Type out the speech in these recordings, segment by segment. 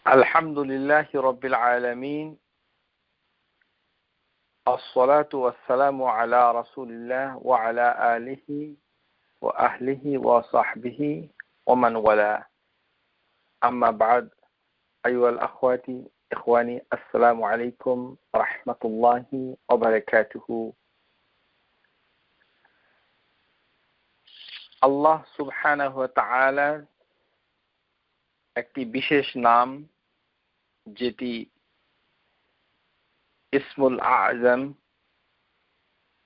আলহামদুলিল্লাহি রাব্বিল আলামিন আসসালাতু ওয়াসসালামু আলা রাসূলিল্লাহ ওয়া আলা আলিহি ওয়া আহলিহি ওয়া সাহবিহি ওয়া মান ওয়ালা আম্মা বা'দ আইয়ুহাল আখওয়াতি ইখওয়ানি আসসালামু আলাইকুম ওয়া রাহমাতুল্লাহি ওয়া বারাকাতুহু। আল্লাহ সুবহানাহু ওয়া তাআলার একটি বিশেষ নাম যেটি ইসমুল আযম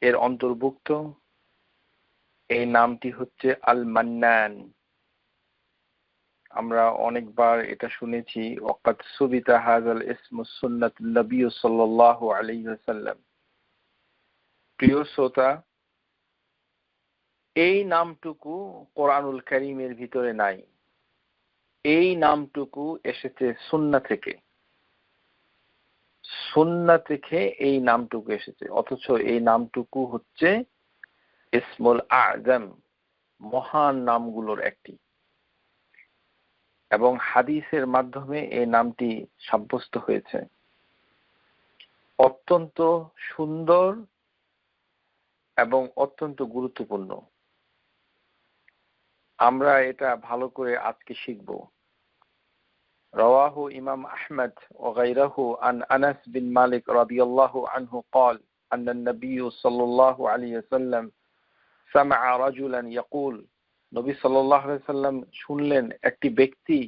এর অন্তর্ভুক্ত, এই নামটি হচ্ছে আল মান্নান। আমরা অনেকবার এটা শুনেছি, ওয়াকাদ সুবিতা হাযাল ইসমু সুন্নাতুন নবী সাল্লাল্লাহু আলাইহি ওয়াসাল্লাম। প্রিয় শ্রোতা, এই নামটুকু কোরআনুল কারীমের ভিতরে নাই। এই নামটুকু এসেছে সুন্নাহ থেকে। সুন্নাহ থেকে এই নামটুকু এসেছে, অথচ এই নামটুকু হচ্ছে ইসমুল আযম, মহান নামগুলোর একটি, এবং হাদিসের মাধ্যমে এই নামটি সাব্যস্ত হয়েছে। অত্যন্ত সুন্দর এবং অত্যন্ত গুরুত্বপূর্ণ। আমরা এটা ভালো করে আজকে শিখব। রাওয়াহু ইমাম আহমদ ওয়া গায়রুহু আন আনাস বিন মালিক রাদিয়াল্লাহু আনহু قال أن النبي صلى الله عليه وسلم سمع رجلا يقول, নবী সাল্লাল্লাহু আলাইহি ওয়াসাল্লাম শুনলেন একটি ব্যক্তি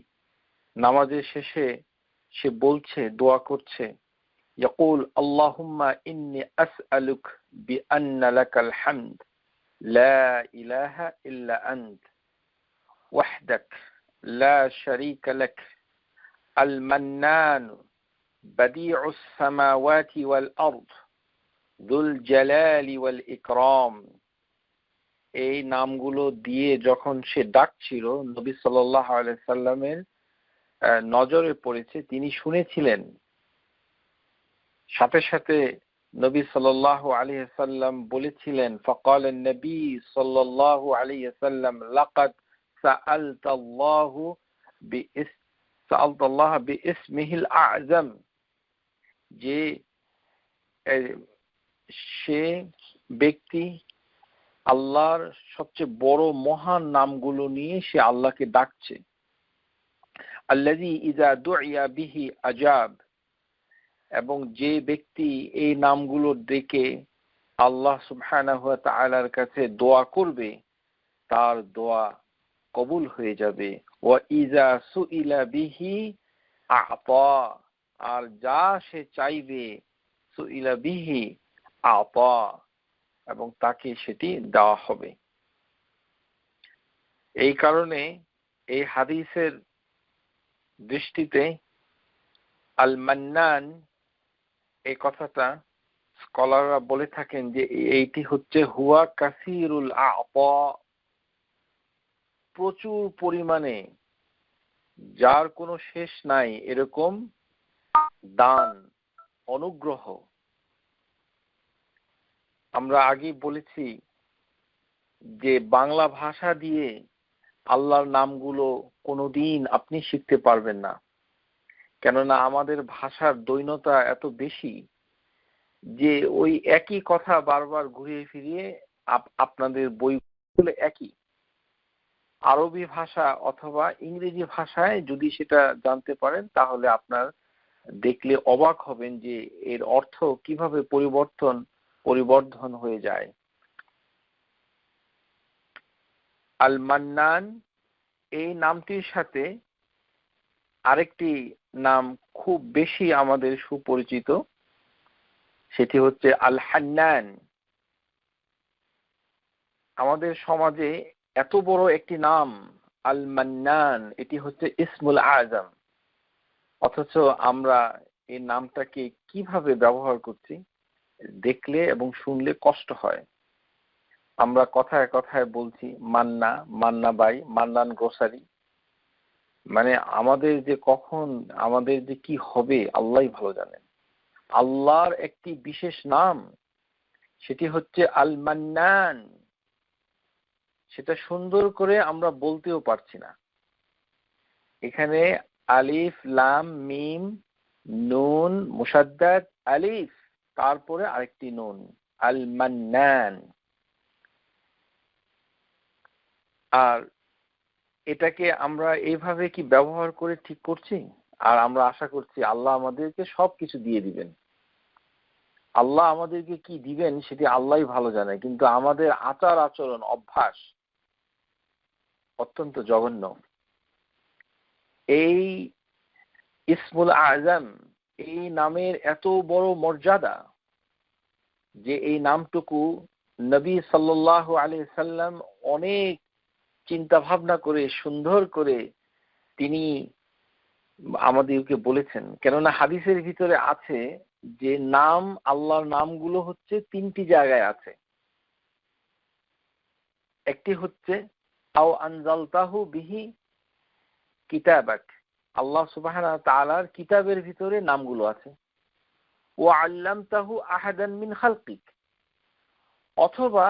নামাজের শেষে সে বলছে, দোয়া করছে, يقول اللهم إني أسألك بأن لك الحمد لا إله إلا أنت وحدك لا شريك لك المنان بديع السماوات والأرض ذو الجلال والإكرام। এই নামগুলো দিয়ে যখন সে ডাকছিল, নবী সাল্লাল্লাহু আলাইহি সাল্লামের নজরে পড়েছে, তিনি শুনেছিলেন। সাথে সাথে নবী সাল্লাল্লাহু আলাইহি সাল্লাম বলেছিলেন, فقال النبي صلى الله عليه وسلم لقد سألت الله باسمه الأعظم, যে সে ব্যক্তি আল্লাহর সবচেয়ে বড় মহান নামগুলো নিয়ে সে আল্লাহকে ডাকছে। আল্লাযী ইযা দুইয়া বিহি আজাব, এবং যে ব্যক্তি এই নামগুলো ডেকে আল্লাহ সুবহানাহু ওয়া তাআলার কাছে দোয়া করবে, তার দোয়া কবুল হয়ে যাবে। ওয়া ইযা সুইলা বিহি আ'তা, আর যা সে চাইবে, সুইলা বিহি আ'তা, এবং তাকে সেটি দেওয়া হবে। এই কারণে এই হাদিসের দৃষ্টিতে আল মান্নান এই কথাটা স্কলাররা বলে থাকেন যে এইটি হচ্ছে হুয়া কাসিরুল আ'তা, প্রচুর পরিমাণে, যার কোনো শেষ নাই, এরকম দান, অনুগ্রহ। আমরা আগেই বলেছি যে বাংলা ভাষা দিয়ে আল্লাহর নামগুলো কোনোদিন আপনি শিখতে পারবেন না, কেননা আমাদের ভাষার দৈন্যতা এত বেশি যে ওই একই কথা বারবার ঘুরিয়ে ফিরিয়ে আপনাদের বইগুলো একই। আরবি ভাষা অথবা ইংরেজি ভাষায় যদি সেটা জানতে পারেন, তাহলে আপনার দেখলে অবাক হবেন যে এর অর্থ কিভাবে পরিবর্ধন হয়ে যায়। আল মান্নান এই নামটির সাথে আরেকটি নাম খুব বেশি আমাদের সুপরিচিত, সেটি হচ্ছে আল হান্নান। আমাদের সমাজে এত বড় একটি নাম আল মান্নান, এটি হচ্ছে ইসমুল আযম, অথচ আমরা এই নামটাকে কিভাবে ব্যবহার করছি দেখলে এবং শুনলে কষ্ট হয়। আমরা কথায় কথায় বলছি মান্না, মান্না বাই, মান্নান গ্রোসারি। মানে আমাদের যে কখন আমাদের যে কি হবে আল্লাহই ভালো জানেন। আল্লাহর একটি বিশেষ নাম, সেটি হচ্ছে আল মান্নান। সেটা সুন্দর করে আমরা বলতেও পারছি না। এখানে আলিফ লাম মিম নুন মুশাদ্দাদ আলিফ, তারপরে আরেকটি নুন, আল মান্নান। আর এটাকে আমরা এইভাবে কি ব্যবহার করে ঠিক করছি? আর আমরা আশা করছি আল্লাহ আমাদেরকে সবকিছু দিয়ে দিবেন। আল্লাহ আমাদেরকে কি দিবেন সেটি আল্লাহই ভালো জানে, কিন্তু আমাদের আচার আচরণ অভ্যাস অত্যন্ত জঘন্য। এই ইসমুল আজম, এই নামের এত বড় মর্যাদা যে এই নামটুকু নবী সাল্লাল্লাহু আলাইহি সাল্লাম অনেক চিন্তা ভাবনা করে সুন্দর করে তিনি আমাদেরকে বলেছেন। কেননা হাদিসের ভিতরে আছে যে নাম, আল্লাহর নামগুলো হচ্ছে তিনটি জায়গায় আছে। একটি হচ্ছে আও আনজালতাহু বিহি কিতাবাক, আল্লাহ সুবহানাহু ওয়া তাআলার কিতাবের ভিতরে নামগুলো আছে। ওয়া আল্লামতাহু আহাদান মিন খালকিক, অথবা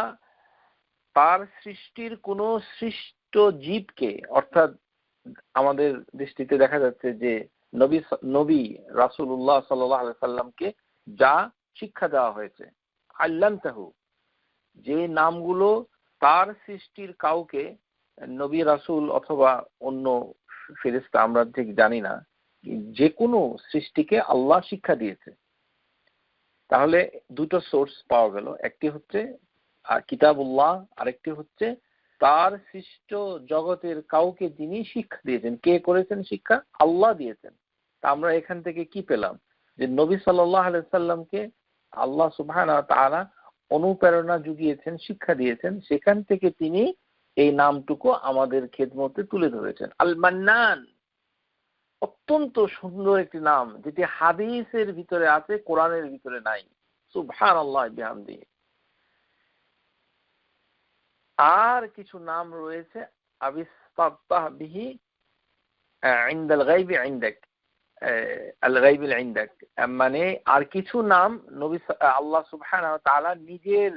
তার সৃষ্টির কোন সৃষ্ট জীবকে, অর্থাৎ আমাদের দৃষ্টিতে দেখা যাচ্ছে যে নবী রাসূলুল্লাহ সাল্লাল্লাহু আলাইহি সাল্লামকে যা শিক্ষা দেওয়া হয়েছে, আল্লামতাহু, যে নামগুলো তার সৃষ্টির কাউকে, নবী রাসূল অথবা অন্য ফেরেশতা আমরা ঠিক জানি না, যে কোনো সৃষ্টিকে আল্লাহ শিক্ষা দিয়েছে। তাহলে দুটো সোর্স পাওয়া গেল, একটি হচ্ছে কিতাবুল্লাহ, আরেকটি হচ্ছে তার সৃষ্ট জগতের কাউকে যিনি শিক্ষা দিয়েছেন। কে করেছেন শিক্ষা? আল্লাহ দিয়েছেন। তা আমরা এখান থেকে কি পেলাম? যে নবী সাল্লাল্লাহু আলাইহি সাল্লামকে আল্লাহ সুবহানাহু ওয়া তাআলা অনুপ্রেরণা জুগিয়েছেন, শিক্ষা দিয়েছেন, সেখান থেকে তিনি এই নামটুকু আমাদের খেদমতে তুলে ধরেছেন। আল মান্নান, অত্যন্ত সুন্দর একটি নাম, যেটি হাদিসের ভিতরে আছে, কোরআনের ভিতরে নাই। সুবহানাল্লাহ বিহামদিহি। আর কিছু নাম রয়েছে আবিস্তাগতাহ বিহি ইনদাল গায়বি ইনদাক, আল গায়বিল ইনদাক, মানে আর কিছু নাম নবী আল্লাহ সুবহানাহু ওয়া তাআলা নিজের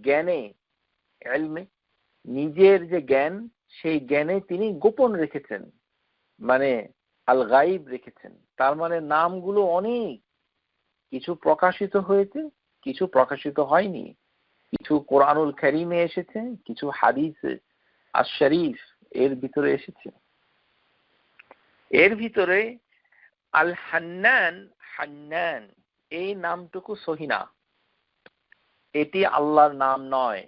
জ্ঞানে, ইলমে, নিজের যে জ্ঞান, সেই জ্ঞানে তিনি গোপন রেখেছেন, মানে আল গায়ব রেখেছেন। তার মানে নামগুলো অনেক, কিছু প্রকাশিত হয়েছে, কিছু প্রকাশিত হয়নি, কিছু কোরআনুল কারীমে এসেছে, কিছু হাদিসে আশ শরীফ এর ভিতরে এসেছে। এর ভিতরে আল হান্নান, হান্নান এই নামটুকু সহিহ না, এটি আল্লাহর নাম নয়।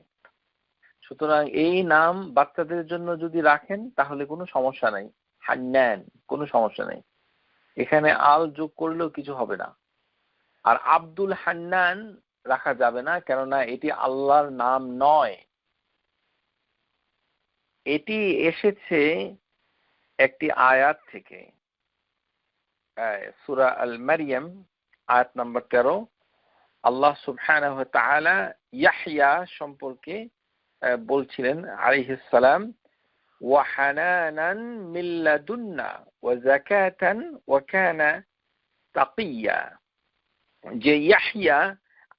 সুতরাং এই নাম বাচ্চাদের জন্য যদি রাখেন তাহলে কোনো সমস্যা নাই, হান্নান, কোনো সমস্যা নেই, এখানে আল যোগ করলেও কিছু হবে না। আর আব্দুল হান্নান রাখা যাবে না, কেননা এটি আল্লাহর নাম নয়। এটি এসেছে একটি আয়াত থেকে, সূরা আল মারইয়াম আয়াত নম্বর 13। আল্লাহ সুবহানাহু ওয়া তাআলা ইয়াহইয়া সম্পর্কে বলছিলেন আলাইহিস সালাম, ওয়া হানানান মিন লাদুন্না ওয়া যাকাতান ওয়া কানা তাকিয়া, যে ইয়াহইয়া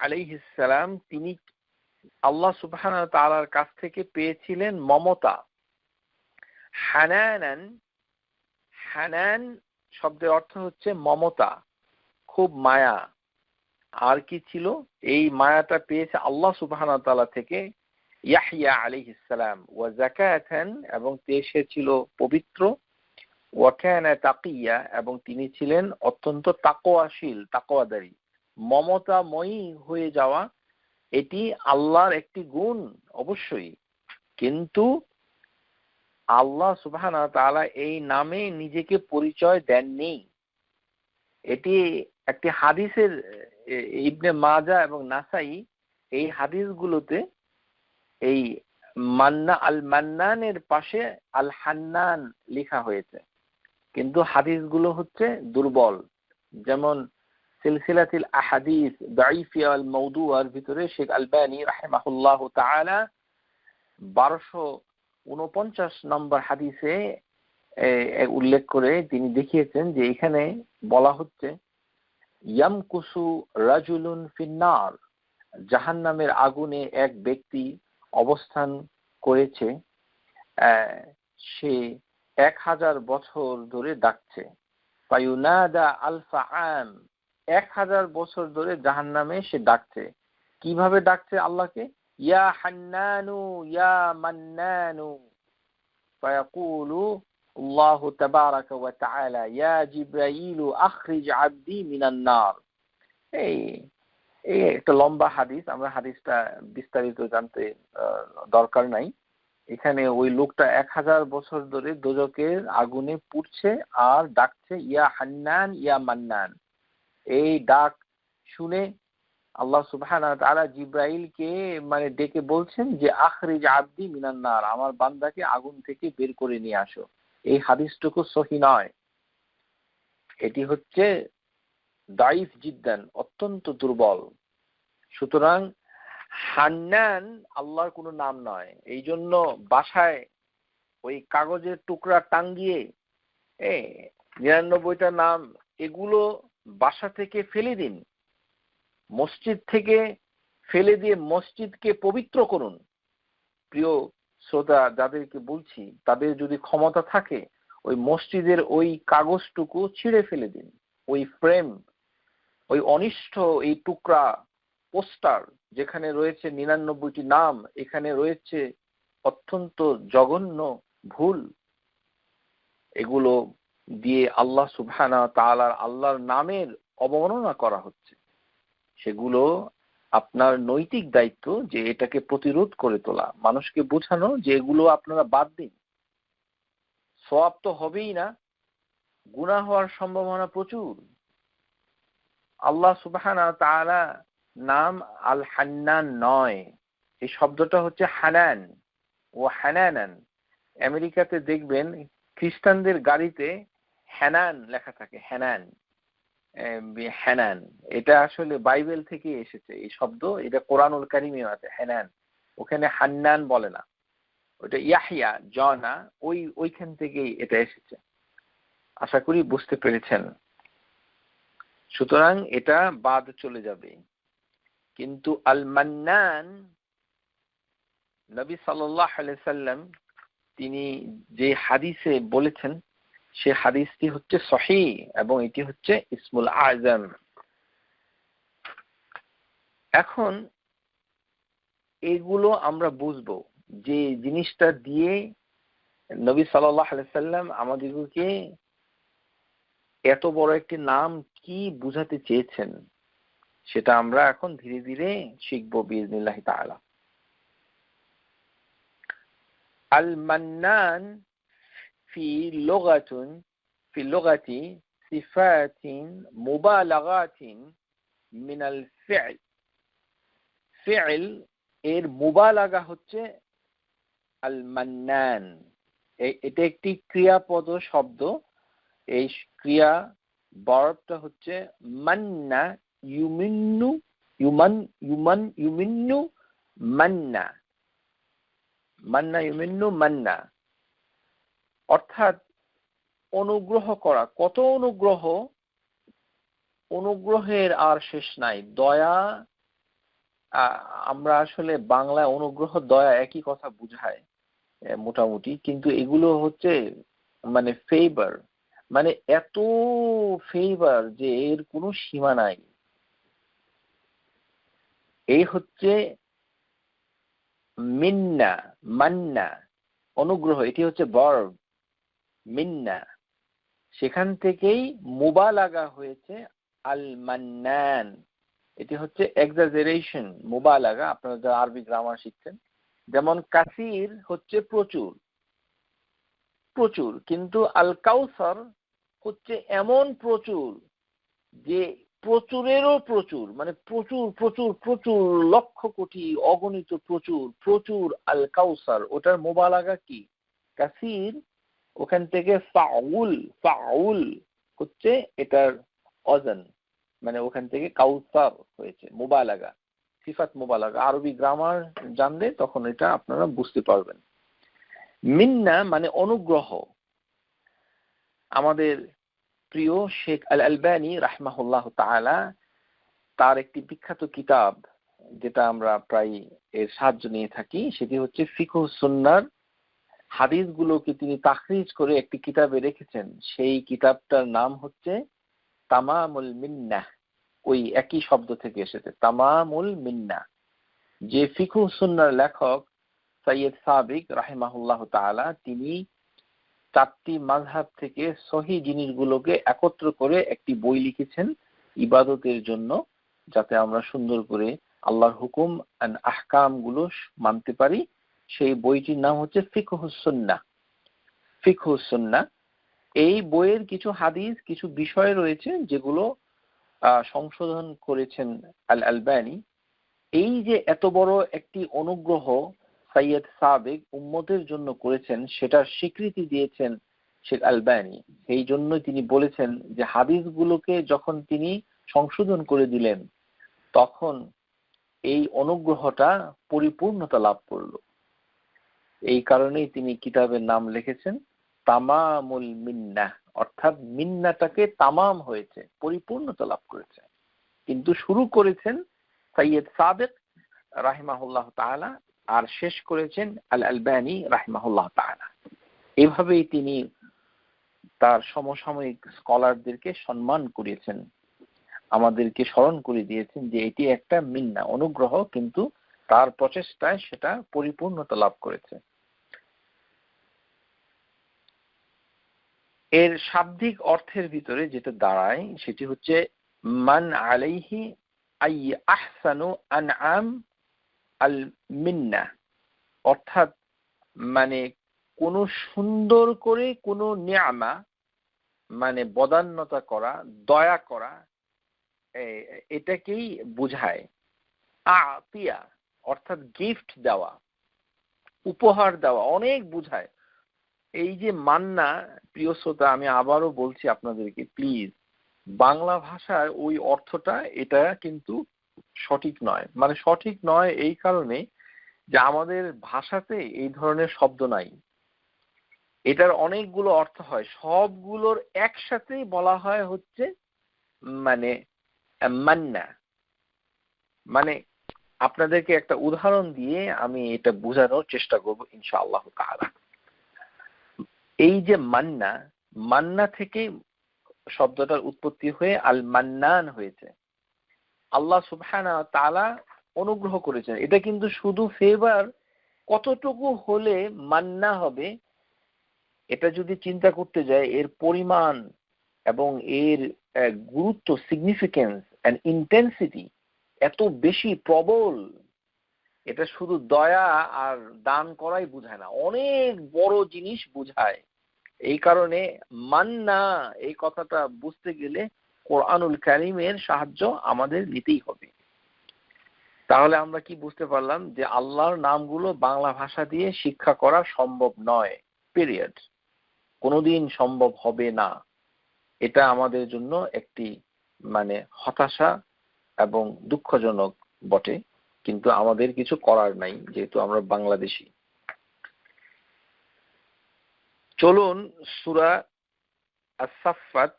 আলাইহিস সালাম তিনি আল্লাহ সুবহানাহু ওয়া তাআলার কাছ থেকে পেয়েছিলেন মমতা। হানানান, হানান শব্দের অর্থ হচ্ছে মমতা, খুব মায়া। আর কি ছিল? এই মায়াটা পেয়েছে আল্লাহ সুবহানাহু ওয়া তাআলা থেকে ইয়াহইয়া আলাইহিস সালাম। ওয়া যাকাতান, এবং সে ছিল পবিত্র। ওয়া কানা তাকিয়া, এবং তিনি ছিলেন অত্যন্ত তাকওয়াশীল, তাকওয়াদারী। মমতাময়ী হয়ে যাওয়া এটি আল্লাহর একটি গুণ অবশ্যই, কিন্তু আল্লাহ সুবহানাহু ওয়া তাআলা এই নামে নিজেকে পরিচয় দেননি। এটি একটি হাদিসের, ইবনে মাজা এবং নাসাই এই হাদিসগুলোতে এই মান্না আল মান্নানের পাশে আল হান্নান লেখা হয়েছে, কিন্তু হাদিসগুলো হচ্ছে দুর্বল। যেমন সিলসিলাতুল আহাদিস দাঈফা আল মাওদুআর ভিতরে শেখ আলবানী রাহিমাহুল্লাহ তাআলা 1249 নম্বর হাদিসে উল্লেখ করে তিনি দেখিয়েছেন যে এখানে বলা হচ্ছে ইয়ামকুসু রাজুলুন ফিন্নার, জাহান্নামের আগুনে এক ব্যক্তি অবস্থান করেছে, সে 1000 বছর ধরে ডাকছে। ফায়ুনাদা আলফা আম, 1000 বছর ধরে জাহান্নামে সে ডাকছে। কিভাবে ডাকছে আল্লাহকে? ইয়া হান্নানু ইয়া মান্নানু ফায়াকুলু আল্লাহু তাবারাকা ওয়া তাআলা ইয়া জিবরাইল আখরিজ আবদি মিনান নার। এই এই একটা লম্বা হাদিস, আমরা হাদিসটা বিস্তারিত জানতে দরকার নাই। এখানে ওই লোকটা 1000 বছর ধরে দোজখের আগুনে পুড়ছে আর ডাকছে ইয়া হান্নান ইয়া মান্নান। এই ডাক শুনে আল্লাহ সুবহানাহু ওয়া তাআলা জিবরাইলকে মানে ডেকে বলছেন যে আখরিজ আবদি মিনান নার, আমার বান্দাকে আগুন থেকে বের করে নিয়ে আসো। এই হাদিসটুকু সহিহ নয়, এটি হচ্ছে দাইফ জিদ্দান, অত্যন্ত দুর্বল। সুতরাং হান্নান আল্লাহর কোনো নাম নয়। এই জন্য বাসায় ওই কাগজের টুকরা টাঙ্গিয়ে 99টা নাম এগুলো বাসা থেকে ফেলে দিন, মসজিদ থেকে ফেলে দিয়ে মসজিদকে পবিত্র করুন। প্রিয় শ্রোতা, যাদেরকে বলছি তাদের যদি ক্ষমতা থাকে ওই মসজিদের ওই কাগজটুকু ছিঁড়ে ফেলে দিন। ওই ফ্রেম, ওই অনিষ্ট এই টুকরা পোস্টার যেখানে রয়েছে 99টি নাম, এখানে রয়েছে অত্যন্ত জঘন্য ভুল। এগুলো দিয়ে আল্লাহ সুবহানাহু ওয়া তাআলার আল্লাহর নামের অবমাননা করা হচ্ছে। সেগুলো আপনার নৈতিক দায়িত্ব যে এটাকে প্রতিরোধ করে তোলা, মানুষকে বোঝানো যে এগুলো আপনারা বাদ দিন। সওয়াব তো হবেই না, গুনাহ হওয়ার সম্ভাবনা প্রচুর। আল্লাহ সুবহানাহু ওয়া তাআলা নাম আল হান্নান নয়, এই শব্দটা হচ্ছে হানান ও হানানান। আমেরিকাতে দেখবেন খ্রিস্টানদের গাড়িতে হ্যানান লেখা থাকে, হ্যানান হ্যানান। এটা আসলে বাইবেল থেকে এসেছে এই শব্দ, এটা কোরআনুল কারিমে আছে হ্যানান। ওখানে হান্নান বলে না, ওটা ইয়াহইয়া জনা, ওইখান থেকেই এটা এসেছে। আশা করি বুঝতে পেরেছেন। সুতরাং এটা বাদ চলে যাবে। কিন্তু আল মান্নান, নবী সাল্লাল্লাহু আলাইহি সাল্লাম তিনি যে হাদিসে বলেছেন সে হাদিসটি হচ্ছে সহিহ এবং এটি হচ্ছে ইসমুল আযম। এখন এগুলো আমরা বুঝবো যে জিনিসটা দিয়ে নবী সাল্লাল্লাহু আলাইহি সাল্লাম আমাদেরকে এত বড় একটি নাম কি বুঝাতে চেয়েছেন, সেটা আমরা এখন ধীরে ধীরে শিখবো বিইজনিল্লাহি তাআলা। আল মান্নান ফি লুগাতি সিফাতিন মুবালাগাতিন মিনাল ফি'ল। ফি'ল এর মুবালাগা হচ্ছে আল মান্নান। এটা একটি ক্রিয়াপদ শব্দ। এই ক্রিয়া ভার্বটা হচ্ছে মান্না ইউমিন্নু, ইউমিন্নু মান্না, মান্না ইউমিন্নু মান্না, অর্থাৎ অনুগ্রহ করা। কত অনুগ্রহ! অনুগ্রহের আর শেষ নাই। দয়া, আমরা আসলে বাংলায় অনুগ্রহ দয়া একই কথা বুঝায় মোটামুটি, কিন্তু এগুলো হচ্ছে মানে ফেভার, মানে এত ফেভার যে এর কোনো সীমা নাই। এই হচ্ছে মিন্না, মান্না, অনুগ্রহ, এটি হচ্ছে ভার্ব মিন্না। সেখান থেকেই মুবালাগা হয়েছে আল মান্নান। এটি হচ্ছে এক্সাজারেশন, মুবালাগা। আপনারা যারা আরবি গ্রামার শিখছেন, যেমন কাসির হচ্ছে প্রচুর, প্রচুর, কিন্তু আল কাউসার হচ্ছে এমন প্রচুর যে প্রচুরেরও প্রচুর, মানে প্রচুর প্রচুর প্রচুর, লক্ষ কোটি অগণিত প্রচুর প্রচুর। আল কাউসার ওটার মুবালাগা কি? কাসির, ওখান থেকে ফাউল, ফাউল হচ্ছে এটার ওজন, মানে ওখান থেকে কাউসার হয়েছে, মুবালাগা, সিফাত মুবালাগা। আরবি গ্রামার জানলে তখন এটা আপনারা বুঝতে পারবেন। মিন্না মানে অনুগ্রহ। আমাদের প্রিয় শেখ আল আলবানী রাহমাহুল্লাহ তাআলা তার একটি বিখ্যাত কিতাব, যেটা আমরা প্রায় এর সাহায্য নিয়ে থাকি, সেটি হচ্ছে ফিকহ সুন্নাহর হাদিসগুলোকে তিনি তাখরিজ করে একটি কিতাবে রেখেছেন। সেই কিতাবটার নাম হচ্ছে তামামুল মিন্নাহ। ওই একই শব্দ থেকে এসেছে, তামামুল মিন্নাহ। যে ফিকহ সুন্নাহর লেখক সৈয়দ সাবিক রাহিমাহুল্লাহ তাআলা, তিনি 4টি মাযহাব থেকে সহি জিনিসগুলোকে একত্র করে একটি বই লিখেছেন ইবাদতের জন্য, যাতে আমরা সুন্দর করে আল্লাহর হুকুম এন্ড আহকাম গুলো মানতে পারি। সেই বইটির নাম হচ্ছে ফিকহুস সুন্নাহ। ফিকহুস সুন্নাহ এই বইয়ের কিছু হাদিস, কিছু বিষয় রয়েছে যেগুলো সংশোধন করেছেন আল আলবানী। এই যে এত বড় একটি অনুগ্রহ সৈয়দ সাবিক উম্মতের জন্য করেছেন, সেটার স্বীকৃতি দিয়েছেন শেখ আলবানী। এই জন্য তিনি বলেছেন যে হাদিসগুলোকে যখন তিনি সংশোধন করে দিলেন, তখন এই অনুগ্রহটা পরিপূর্ণতা লাভ করল। এই কারণেই তিনি কিতাবের নাম লিখেছেন তামামুল মিন্নাহ, অর্থাৎ মিন্নাটাকে তামাম হয়েছে, পরিপূর্ণতা লাভ করেছে। কিন্তু শুরু করেছেন সৈয়দ সাবিক রাহিমাহুল্লাহ তাআলা, আর শেষ করেছেন আল আলবানী রাহিমাহুল্লাহ তাআলা। এভাবেই তিনি তার সমসাময়িক স্কলারদেরকে সম্মান করিয়েছেন, আমাদেরকে স্মরণ করে দিয়েছেন যে এটি একটা মিন্না, অনুগ্রহ, কিন্তু তার প্রচেষ্টায় সেটা পরিপূর্ণতা লাভ করেছে। এর শাব্দিক অর্থের ভিতরে যেটা দাঁড়ায় সেটি হচ্ছে মান আলাইহি আই আহসানু আনআম আল মিন্না, অর্থাৎ মানে কোন সুন্দর করে কোন নিয়ামা, মানে বদান্যতা করা, দয়া করা, এটাকেই বুঝায়। আতিয়া অর্থাৎ গিফট দেওয়া, উপহার দেওয়া, অনেক বুঝায়। এই যে মান্না, প্রিয় শ্রোতা, আমি আবারও বলছি আপনাদেরকে, প্লিজ, বাংলা ভাষার ওই অর্থটা এটা কিন্তু সঠিক নয়। মানে সঠিক নয় এই কারণে যে আমাদের ভাষাতে এই ধরনের শব্দ নাই। এটার অনেকগুলো অর্থ হয়, সবগুলোর একসাথেই বলা হয় হচ্ছে মানে মান্না। মানে আপনাদেরকে একটা উদাহরণ দিয়ে আমি এটা বোঝানোর চেষ্টা করব ইনশাআল্লাহ তাআলা। এই যে মান্না, মান্না থেকে শব্দটার উৎপত্তি হয়ে আল মান্নান হয়েছে। আল্লাহ সুবহানাহু ওয়া তাআলা অনুগ্রহ করেছেন। এটা কিন্তু শুধু ফেভার কতটুকু হলে মান্না হবে, এটা যদি চিন্তা করতে যায়, এর পরিমাণ এবং এর গুরুত্ব, সিগনিফিকেন্স এন্ড ইন্টেন্সিটি এত বেশি প্রবল, এটা শুধু দয়া আর দান করাই বোঝায় না, অনেক বড় জিনিস বোঝায়। এই কারণে মান্না এই কথাটা বুঝতে গেলে কোরআনুল কারীমের সাহায্য আমাদের নিতেই হবে। তাহলে আমরা কি বুঝতে পারলাম যে আল্লাহর নামগুলো বাংলা ভাষা দিয়ে শিক্ষা করা সম্ভব নয়, পিরিয়ড। কোনোদিন সম্ভব হবে না। এটা আমাদের জন্য একটি মানে হতাশা এবং দুঃখজনক বটে, কিন্তু আমাদের কিছু করার নাই, যেহেতু আমরা বাংলাদেশী। চলুন সূরা আস-সাফফাত,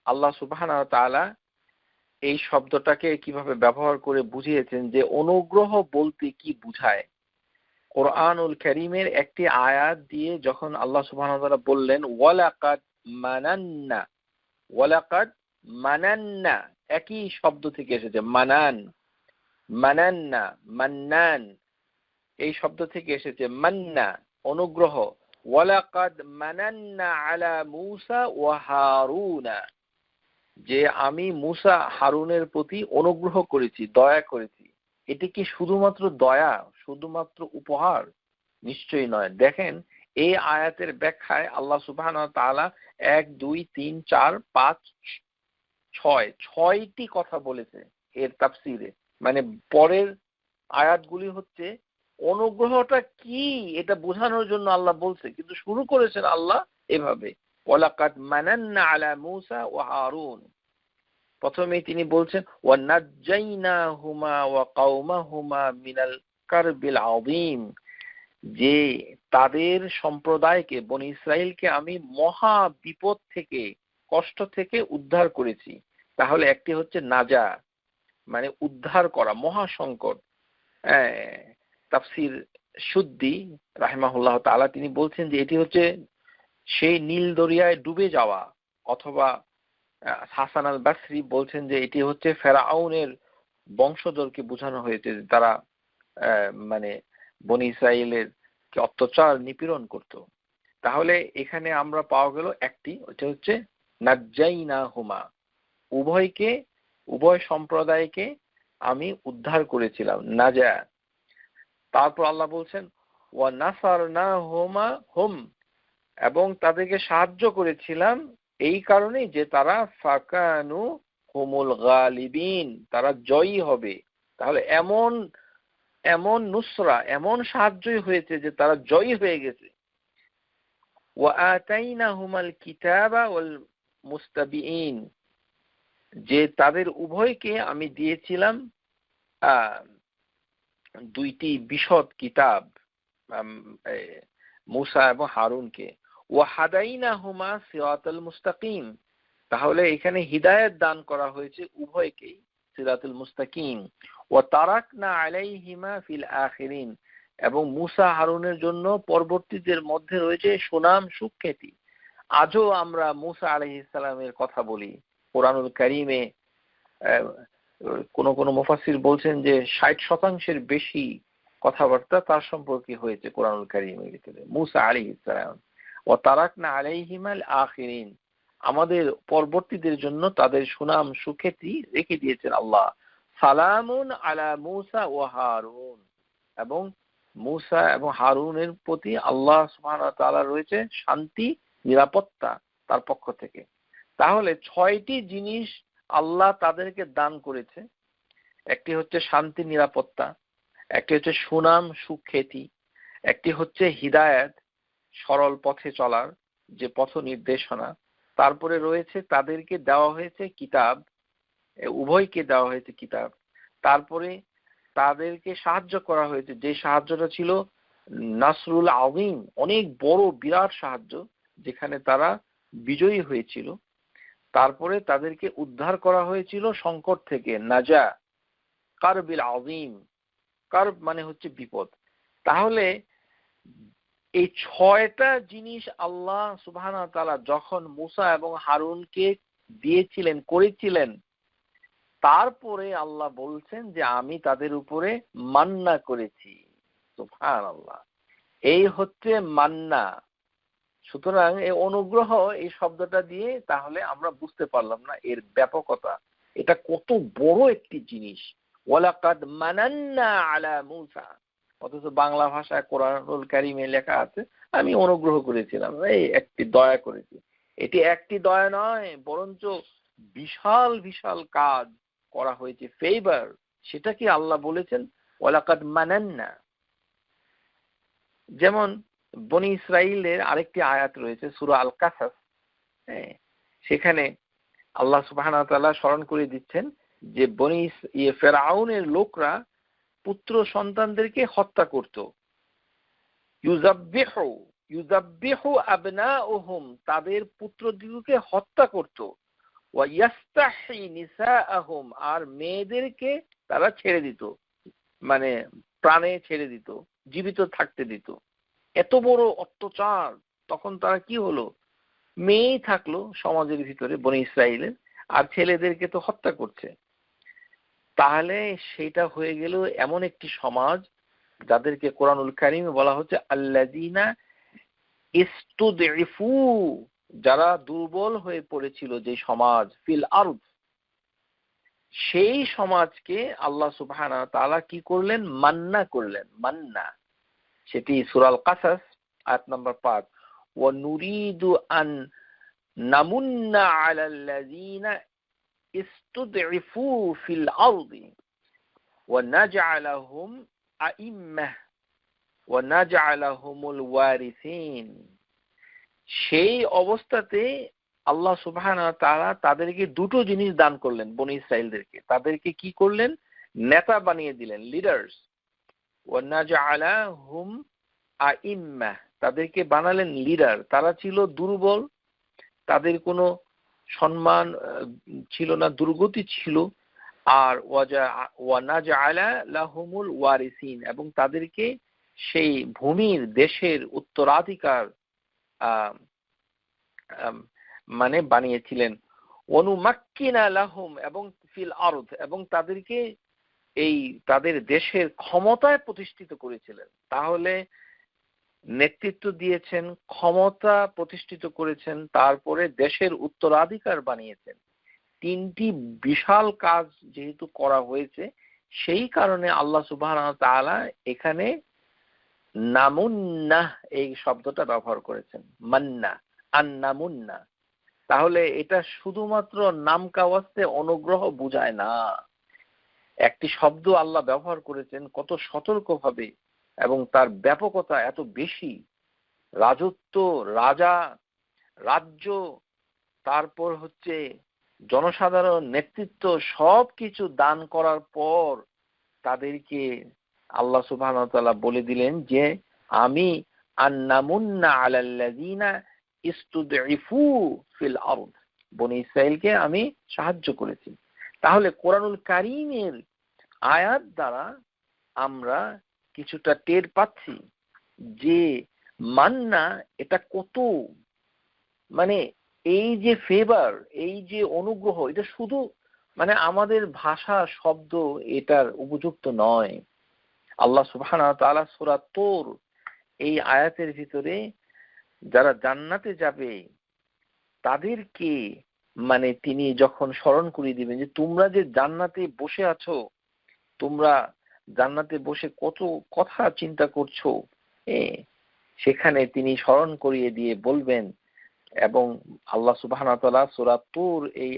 আল্লাহ সুবহানাহু ওয়া তাআলা এই শব্দটাকে কিভাবে ব্যবহার করে বুঝিয়েছেন যে অনুগ্রহ বলতে কি বুঝায়। কোরআনুল কারীমের একটি আয়াত দিয়ে যখন আল্লাহ সুবহানাহু ওয়া তাআলা বললেন ওয়ালাকাদ মানান্না, ওয়ালাকাদ মানান্না একই শব্দ থেকে এসেছে, মানান, মানান্না, মান্নান, এই শব্দ থেকে এসেছে মান্না, অনুগ্রহ। ওয়ালাকাদ মানান্না আলা মূসা ওয়া হারুনা, যে আমি মূসা হারুনের প্রতি অনুগ্রহ করেছি, দয়া করেছি। এটি কি শুধুমাত্র দয়া, শুধুমাত্র উপহার? নিশ্চয়ই নয়। দেখেন এই আয়াতের ব্যাখ্যায় আল্লাহ সুবহানাহু ওয়া তাআলা 1 2 3 4 5 6 6টি কথা বলেছে এর তাফসীরে। মানে পরের আয়াতগুলি হচ্ছে অনুগ্রহটা কি এটা বোঝানোর জন্য আল্লাহ বলছে, কিন্তু শুরু করেছেন আল্লাহ এভাবে, ওয়ালাকাদ মানান্না আলা মূসা ওয়া হারুন। প্রথমেই তিনি বলছেন ওয়ানাজ্জাইনাহুমা ওয়া কাওমাহুমা মিনাল কারবিল আযীম, যে তাদের সম্প্রদায়কে, বনি ইসরাইলকে আমি মহা বিপদ থেকে, কষ্ট থেকে উদ্ধার করেছি। তাহলে একটি হচ্ছে নাজা, মানে উদ্ধার করা, মহা সংকট। তাফসীর সুদ্দি রাহিমাহুল্লাহ তাআলা তিনি বলছেন যে এটি হচ্ছে সেই নীল দরিয়ায় ডুবে যাওয়া, অথবা হাসান আল বাসরি বলছেন যে এটি হচ্ছে ফেরাউনের বংশধরকে বোঝানো হয়েছে, তারা মানে বনি ইসরাইলের কে অত্যাচার নিপীড়ন করত। তাহলে এখানে আমরা পাওয়া গেল একটি, ওটা হচ্ছে নাজ্জাইনাহুমা, উভয় সম্প্রদায়কে আমি উদ্ধার করেছিলাম, নাজা। তারপর আল্লাহ বলছেন ওয়া নাসারনাহুমা হুম, এবং তাদেরকে সাহায্য করেছিলাম এই কারণে যে তারা ফাকানু হুমুল গালিবিন, তারা জয়ী হবে। তাহলে এমন এমন নুসরা, এমন সাহায্যই হয়েছে যে তারা জয়ী হয়ে গেছে। ওয়া আতাইনাহুমাল কিতাবা ওয়াল মুস্তাবিঈন, যে তাদের উভয়কে আমি দিয়েছিলাম দুইটি বিশদ কিতাব, মূসা এবং হারুনকে। ওয়া হাদাইনাহুমা সিরাতাল মুস্তাকিম, তাহলে এখানে হিদায়াত দান করা হয়েছে উভয়কেই, সিরাতুল মুস্তাকিম। ওয়া তারাকনা আলাইহিমা ফিল আখিরিন, এবং মূসা হারুনের জন্য পরবর্তীদের মধ্যে রয়েছে সুনাম সুখ্যাতি। আজও আমরা মূসা আলাইহিস সালামের কথা বলি কোরআনুল কারীমে। কোন কোন মুফাসসির বলছেন যে 60% বেশি কথাবার্তা তার সম্পর্কে হয়েছে কোরআনুল কারীমের ভিতরে, মূসা আলাইহিস সালাম। ওয়া তারাকনা আলাইহিমাল আখিরিন, আমাদের পরবর্তীদের জন্য তাদের সুনাম সুখ্যাতি রেখে দিয়েছেন আল্লাহ। সালামুন আলা মূসা ওয়া হারুন, এবং মূসা এবং হারুনের প্রতি আল্লাহ সুবহানাহু ওয়া তাআলা রয়েছে শান্তি, নিরাপত্তা তার পক্ষ থেকে। তাহলে 6টি জিনিস আল্লাহ তাদেরকে দান করেছে। একটি হচ্ছে শান্তি, নিরাপত্তা, একটি হচ্ছে সুনাম সুখ্যাতি, একটি হচ্ছে হিদায়াত, সরল পথে চলার যে পথ নির্দেশনা, তারপরে রয়েছে তাদেরকে দেওয়া হয়েছে কিতাব, উভয়কে দেওয়া হয়েছে কিতাব, তারপরে তাদেরকে সাহায্য করা হয়েছে, যে সাহায্যটা ছিল নাসরুল আযীম, অনেক বড় বিরাট সাহায্য, যেখানে তারা বিজয়ী হয়েছিল। তারপরে তাদেরকে উদ্ধার করা হয়েছিল সংকট থেকে, নাজা, কারবিল আযীম, কারব মানে হচ্ছে বিপদ। তাহলে এই 6টা জিনিস আল্লাহ সুবহানাহু ওয়া তাআলা যখন মূসা এবং হারুনকে দিয়েছিলেন, করেছিলেন, তারপরে আল্লাহ বলছেন যে আমি তাদের উপরে মান্না করেছি। সুবহানাল্লাহ, এই হচ্ছে মান্না। সুতরাং এই অনুগ্রহ, এই শব্দটা দিয়ে তাহলে আমরা বুঝতে পারলাম না এর ব্যাপকতা, এটা কত বড় একটি জিনিস। ওয়ালাকাদ মানান্না আলা মূসা, অথচ বাংলা ভাষায় কোরআনুল কারীমে লেখা আছে আমি অনুগ্রহ করেছিলাম, এই একটি দয়া করেছি। এটি একটি দয়া নয়, বরঞ্চ বিশাল বিশাল কাজ করা হয়েছে, ফেভার, সেটা কি আল্লাহ বলেছেন ওয়ালাকাদ মানান্না। যেমন বনি ইসরাইলের আরেকটি আয়াত রয়েছে সূরা আল কাসাস, সেখানে আল্লাহ সুবহানাহু ওয়া তাআলা স্মরণ করে দিচ্ছেন যে ফেরাউনের লোকরা পুত্র সন্তানদেরকে হত্যা করত। ইউযাব্বিহু আবনাউহুম, তাদের পুত্রদিগকে হত্যা করত। ওয়া ইয়াস্তাহি নিসাআহুম, আর মেয়েদেরকে তারা ছেড়ে দিত, মানে প্রাণে ছেড়ে দিত, জীবিত থাকতে দিত। এত বড় অত্যাচার, তখন তারা কি হলো, মেয়েই থাকলো সমাজের ভিতরে বনি ইসরাইলের, আর ছেলেদেরকে তো হত্যা করছে। তাহলে সেটা হয়ে গেল এমন একটি সমাজ যাদেরকে কোরআনুল কারীমে বলা হচ্ছে আল্লাযীনা ইসতুদঈফু, যারা দুর্বল হয়ে পড়েছিল, যে সমাজ, ফিল আরদ, সেই সমাজকে আল্লাহ সুবহানাহু ওয়া তাআলা কি করলেন, মান্না করলেন। মান্না, সেটি সূরা আল কাসাস আয়াত নাম্বার 5। ওয়া নুরিদু আন নামুন্না আলাল্লাযীনা ইসতুদঈফু ফিল আরদি ওয়া নাজআলাহুম আইম্মাহ ওয়া নাজআলাহুমুল ওয়ারিসিন। সেই অবস্থাতে আল্লাহ সুবহানাহু ওয়া তাআলা তাদেরকে দুটো জিনিস দান করলেন, বনি ইসরাইলদেরকে। তাদেরকে কি করলেন, নেতা বানিয়ে দিলেন, লিডার্স। ওয়া নাজআলাহুম আইম্মাহ, তাদেরকে বানালেন লিডার। তারা ছিল দুর্বল, তাদের কোনো সম্মান ছিল না, দুর্গতি ছিল। আর ওয়া নাজআলা লাহুমুল ওয়ারিসিন, এবং তাদেরকে সেই ভূমির দেশের উত্তরাধিকার মানে বানিয়েছিলেন। অনুমাক্কিনা লাহুম, এবং ফিল আরদ, এবং তাদেরকে এই তাদের দেশের ক্ষমতায় প্রতিষ্ঠিত করেছিলেন। তাহলে নেতৃত্ব দিয়েছেন, ক্ষমতা প্রতিষ্ঠিত করেছেন, তারপরে দেশের উত্তরাধিকার বানিয়েছেন। তিনটি বিশাল কাজ যেহেতু করা হয়েছে, সেই কারণে আল্লাহ সুবহানাহু ওয়া তাআলা এখানে নামুন্নাহ এই শব্দটা ব্যবহার করেছেন, মান্না, আন্নামুন্না। তাহলে এটা শুধুমাত্র নাম কাওয়াস্তে অনুগ্রহ বুঝায় না। একটি শব্দ আল্লাহ ব্যবহার করেছেন কত সতর্কভাবে, এবং তার ব্যাপকতা এত বেশি। রাজত্ব, রাজা, রাজ্য, তারপর হচ্ছে জনসাধারণ, নেতৃত্ব, সবকিছু দান করার পর তাদেরকে আল্লাহ সুবহানাহু ওয়া তাআলা বলে দিলেন যে আমি আন্নামুন্না আলাল্লাযিনা ইসতুদঈফু ফিল আরদ, বনী ইসরাইলকে আমি সাহায্য করেছি। তাহলে কোরআনুল কারীমের আয়াত দ্বারা আমরা কিছুটা টের পাচ্ছি যে মান্না এটা কত, মানে এই যে ফেভার, এই যে অনুগ্রহ, এটা শুধু মানে আমাদের ভাষা শব্দ এটার উপযুক্ত নয়। আল্লাহ সুবহানাহু ওয়া তাআলা সূরা তূর এই আয়াতের ভিতরে যারা জান্নাতে যাবে তাদেরকে মানে তিনি যখন স্মরণ করিয়ে দিবেন যে তোমরা যে জান্নাতে বসে আছো, তোমরা জান্নাতে বসে কত কথা চিন্তা করছো, সেখানে তিনি স্মরণ করিয়ে দিয়ে বলবেন। এবং আল্লাহ সুবহানাহু ওয়া তাআলা সূরা তূর এই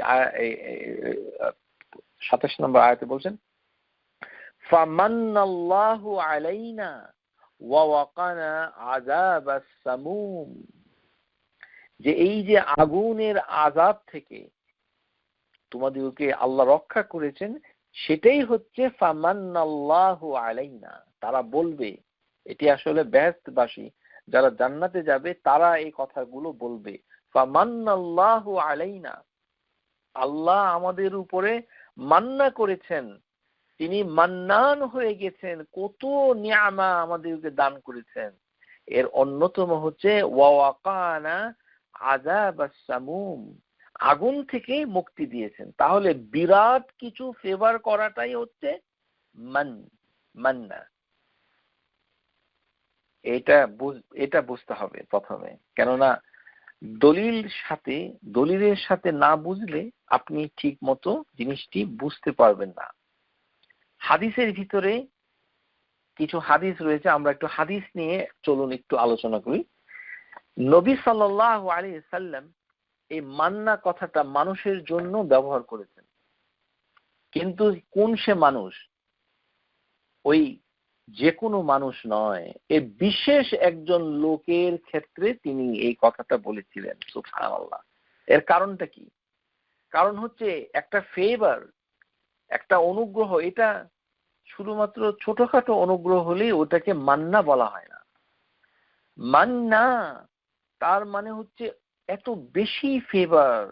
২৭ নম্বর আয়াতে বলছেন ফামান্নাল্লাহু আলাইনা ওয়া ওয়াকানা আযাবাস সামুম, যে এই যে আগুনের আযাব থেকে তোমাদেরকে আল্লাহ রক্ষা করেছেন, সেটাই হচ্ছে ফামান্নাল্লাহু আলাইনা। তারা বলবে, এটি আসলে বেহেশতবাসী যারা জান্নাতে যাবে তারা এই কথাগুলো বলবে, ফামান্নাল্লাহু আলাইনা, আল্লাহ আমাদের উপরে মান্না করেছেন, তিনি মান্নান হয়ে গেছেন, কত নিয়ামা আমাদেরকে দান করেছেন। এর অন্যতম হচ্ছে ওয়া ওয়াকানা আযাবাস সামুম, আগুন থেকে মুক্তি দিয়েছেন। তাহলে বিরাট কিছু ফেভার করাটাই হচ্ছে মান্না। এটা বুঝতে হবে প্রথমে, কেননা দলিলের সাথে না বুঝলে আপনি ঠিক মতো জিনিসটি বুঝতে পারবেন না। হাদিসের ভিতরে কিছু হাদিস রয়েছে, আমরা একটু হাদিস নিয়ে চলুন একটু আলোচনা করি। নবী সাল্লাল্লাহু আলাইহি সাল্লাম এই মান্না কথাটা মানুষের জন্য ব্যবহার করেছেন, কিন্তু কোন সে মানুষ? ওই যে কোনো মানুষ নয়, এই বিশেষ একজন লোকের ক্ষেত্রে তিনি এই কথাটা বলেছিলেন। সুবহানাল্লাহ। এর কারণটা কি? কারণ হচ্ছে একটা ফেভার, একটা অনুগ্রহ, এটা শুধুমাত্র ছোটখাটো অনুগ্রহ হলেই ওটাকে মান্না বলা হয় না। মান্না তার মানে হচ্ছে এত বেশি ফেভার।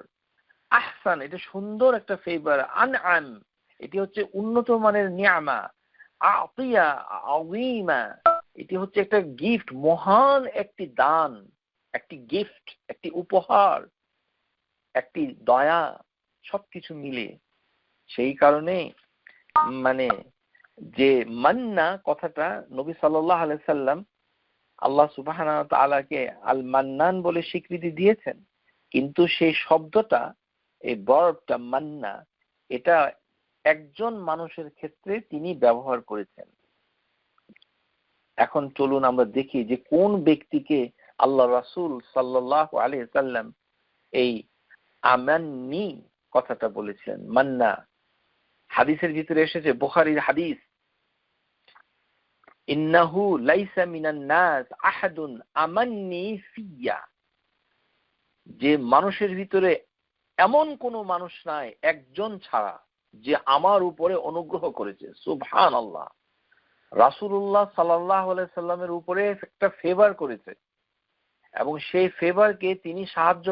আহসান, এটা সুন্দর একটা ফেভার। আনআম, এটি হচ্ছে উন্নত মানের নিয়ামা। আতিয়া আযীমা, এটি হচ্ছে একটা গিফট, মহান একটি দান, একটি গিফট, একটি উপহার, একটি দয়া, সবকিছু মিলে। সেই কারণে মানে যে মান্না কথাটা নবী সাল্লাল্লাহু আলাইহি সাল্লাম আল্লাহ সুবহানাহু ওয়া তাআলাকে আল মান্নান বলে স্বীকৃতি দিয়েছেন, কিন্তু সেই শব্দটা, এই ভার্বটা মান্না, এটা একজন মানুষের ক্ষেত্রে তিনি ব্যবহার করেছেন। এখন চলুন আমরা দেখি যে কোন ব্যক্তিকে আল্লাহ রাসূল সাল্লাল্লাহু আলাইহি সাল্লাম এই আমান্নি কথাটা বলেছেন, মান্না। হাদিসের ভিতরে এসেছে, বুখারীর হাদিস, ইন্নাহু লাইসা মিনান নাস আহাদুন আমান্নি ফিয়া, যে মানুষের ভিতরে এমন কোন মানুষ নাই একজন ছাড়া যে আমার উপরে অনুগ্রহ করেছে। সুবহানাল্লাহ। রাসূলুল্লাহ সাল্লাল্লাহু আলাইহি সাল্লামের উপরে একটা ফেভার করেছে, এবং সেই ফেভারকে তিনি সাহায্য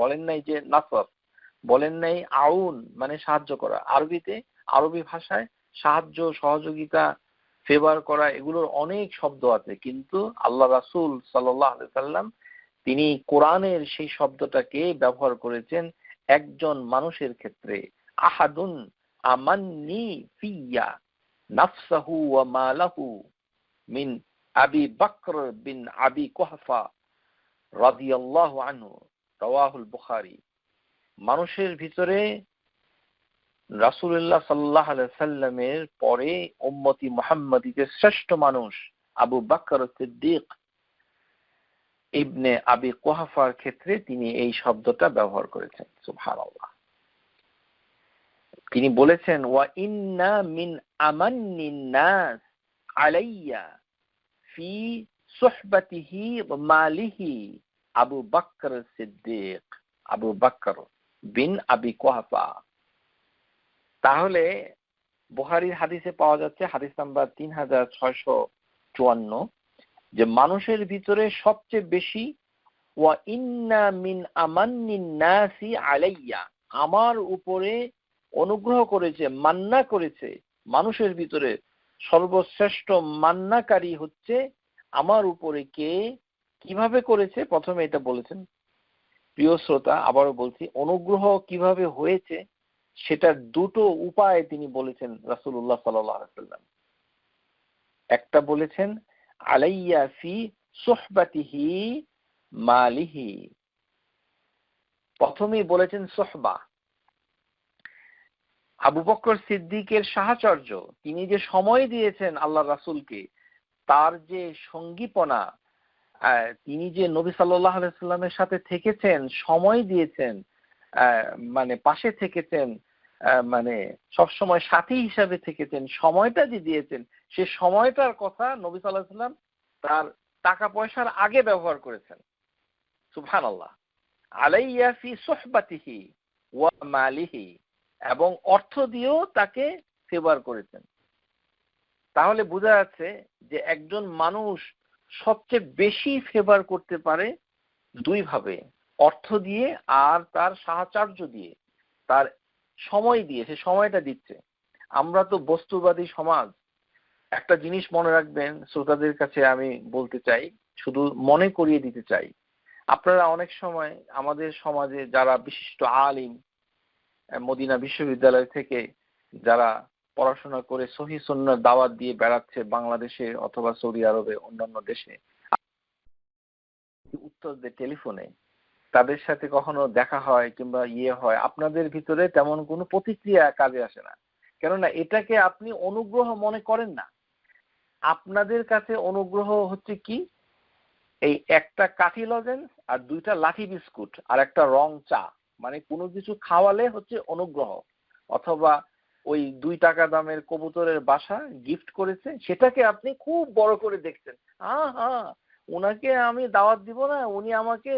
বলেন নাই যে নাসর, বলেন নাই আউন মানে সাহায্য করা। আরবি ভাষায় সাহায্য, সহযোগিতা, ফেভার করা, এগুলোর অনেক শব্দ আছে, কিন্তু আল্লাহ রাসূল সাল্লাল্লাহু আলাইহি সাল্লাম তিনি কোরআনের সেই শব্দটাকে ব্যবহার করেছেন একজন মানুষের ক্ষেত্রে। আহাদুন আমান্নি ফিয়া নাফসাহু ওয়া মালাহু মিন আবি বকর বিন আবি কুহফা রাদিয়াল্লাহু আনহু, রাওয়াহুল বুখারী। মানুষের ভিতরে রাসূলুল্লাহ সাল্লাল্লাহু আলাইহি সাল্লামের পরে উম্মতি মুহাম্মাদীদের শ্রেষ্ঠ মানুষ আবু বকর সিদ্দিক ইবনে আবি কুহাফার ক্ষেত্রে তিনি এই শব্দটা ব্যবহার করেছেন। সুবহানাল্লাহ। তিনি বলেছেন ওয়া ইন্না মিন আমান্নিন নাস আলাইয়া ফি সুহবাতিহি ওয়া মালিহি আবু বকর সিদ্দিক, আবু বকর বিন আবি কুহাফা। তাহলে বুখারীর হাদিসে পাওয়া যাচ্ছে, হাদিস নাম্বার 3654, যে মানুষের ভিতরে সবচেয়ে বেশি ওয়া ইন্না মিন আমান্নিন নাসি আলাইয়া, আমার উপরে অনুগ্রহ করেছে, মান্না করেছে, মানুষের ভিতরে সর্বশ্রেষ্ঠ মান্নাকারী হচ্ছে আমার উপরে কে, কিভাবে করেছে? প্রথমে এটা বলেছেন। প্রিয় শ্রোতা, আবারও বলছি, অনুগ্রহ কিভাবে হয়েছে সেটার দুটো উপায় তিনি বলেছেন রাসূলুল্লাহ সাল্লাল্লাহু আলাইহি ওয়াসাল্লাম। একটা বলেছেন আলাইয়া ফি সুহবাতিহি মালিহি, প্রথমেই বলেছেন সুহবা। আবু বকর সিদ্দিকের সাহচর্য, তিনি যে সময় দিয়েছেন আল্লাহ রাসূলকে, তার যে সঙ্গীপনা, তিনি যে নবী সাল্লাল্লাহু আলাইহি ওয়াসাল্লামের সাথে থেকেছেন, সময় দিয়েছেন, মানে পাশে থেকেছেন, মানে সবসময় সাথী হিসাবে থেকেছেন, সময়টা যে দিয়েছেন, সে সময়টার কথা নবী সাল্লাল্লাহু আলাইহি ওয়াসাল্লাম তার টাকা পয়সার আগে ব্যবহার করেছেন। সুবহানাল্লাহ। আলাইয়া ফি সুহবাতিহি ওয়া মালিহি, এবং অর্থ দিয়েও তাকে ফেভার করেছেন। তাহলে বোঝা যাচ্ছে যে একজন মানুষ সবচেয়ে বেশি ফেভার করতে পারে দুই ভাবে, অর্থ দিয়ে আর তার সাহচর্য দিয়ে, তার সময় দিয়ে, সে সময়টা দিচ্ছে। আমরা তো বস্তুবাদী সমাজ। একটা জিনিস মনে রাখবেন, শ্রোতাদের কাছে আমি বলতে চাই, শুধু মনে করিয়ে দিতে চাই, আপনারা অনেক সময় আমাদের সমাজে যারা বিশিষ্ট আলিম, মদিনা বিশ্ববিদ্যালয় থেকে যারা পড়াশোনা করে সহি সুন্নাহর দাওয়াত দিয়ে বেড়াচ্ছে বাংলাদেশে অথবা সৌদি আরবে, অন্যান্য দেশে, উত্তর দেয় টেলিফোনে, তাদের সাথে কখনো দেখা হয় কিংবা হয়, আপনাদের ভিতরে তেমন কোনো প্রতিক্রিয়া কাজে আসে না। কেননা এটাকে আপনি অনুগ্রহ মনে করেন না। আপনাদের কাছে অনুগ্রহ হচ্ছে কি, এই একটা কাঠি লজেন্স আর দুইটা লাঠি বিস্কুট আর একটা রং চা, মানে কোনো কিছু খাওয়ালে হচ্ছে অনুগ্রহ। অথবা ওই 2 টাকা দামের কবুতরের বাসা গিফট করেছে, সেটাকে আপনি খুব বড় করে দেখছেন। হ্যাঁ, ওনাকে আমি দাওয়াত দিব না, উনি আমাকে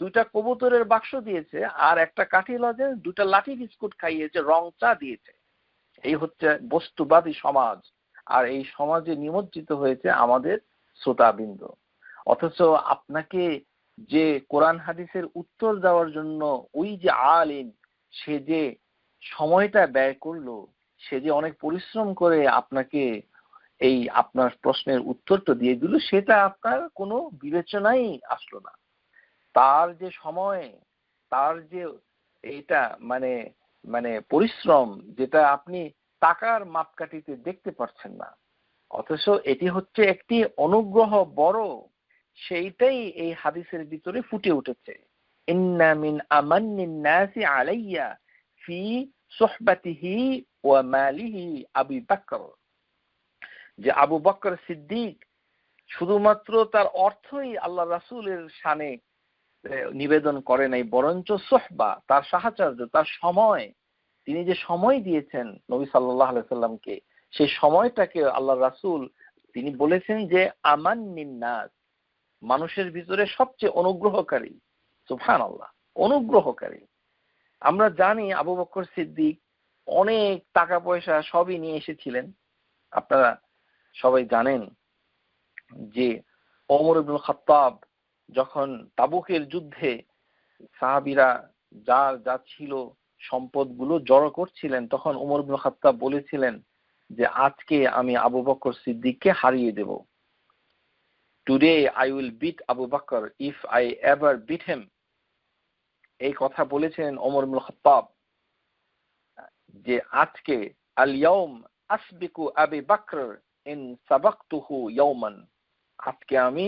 2টা কবুতরের বাক্স দিয়েছে আর একটা কাঠি লজেন্স, 2টা লাঠি বিস্কুট খাইয়েছে, রং চা দিয়েছে। এই হচ্ছে বস্তুবাদী সমাজ, আর এই সমাজে নিমজ্জিত হয়েছে আমাদের শ্রোতাবৃন্দ। অথচ আপনাকে যে কোরআন হাদিসের উত্তর দেওয়ার জন্য ওই যে আলিম, সে যে সময়টা ব্যয় করলো, সে যে অনেক পরিশ্রম করে আপনাকে এই আপনার প্রশ্নের উত্তরটা দিয়ে দিল, সেটা আপনার কোনো বিবেচনাই আসলো না। তার যে সময়, তার যে এটা মানে মানে পরিশ্রম, যেটা আপনি টাকার মাপকাঠিতে দেখতে পাচ্ছেন না, অথচ এটি হচ্ছে একটি অনুগ্রহ বড়, সেইটাই এই হাদিসের ভিতরে ফুটে উঠেছে। ইন্না মিন আমান্নিন নাসি আলাইয়া ফি সুহবাতিহি ওয়া মালিহি আবু বকর, যে আবু বকর সিদ্দিক শুধুমাত্র তার অর্থই আল্লাহ রাসূলের শানে নিবেদন করে নাই, বরঞ্চ সুহবা, তার সাহচর্য, তার সময়, তিনি যে সময় দিয়েছেন নবী সাল্লাল্লাহু আলাইহি সাল্লামকে, সেই সময়টাকে আল্লাহ রাসূল তিনি বলেছেন যে আমান্নিন নাস, মানুষের ভিতরে সবচেয়ে অনুগ্রহকারী। সুবহানাল্লাহ, অনুগ্রহকারী। আমরা জানি আবু বকর সিদ্দিক অনেক টাকা পয়সা সবই নিয়ে এসেছিলেন। আপনারা সবাই জানেন যে ওমর ইবনুল খাত্তাব যখন তাবুকের যুদ্ধে সাহাবীরা যা যা ছিল সম্পদগুলো জড়ো করছিলেন, তখন ওমর ইবনুল খাত্তাব বলেছিলেন যে আজকে আমি আবু বকর সিদ্দিককে হারিয়ে দেব। Today I will beat Abu Bakr if I ever beat him. এই কথা বলেছেন ওমর ইবনুল খাত্তাব যে আজকে আল ইয়াউম আসবিকু আবি বকর ইন সাবাকতুহু ইয়াওমান, আজকে আমি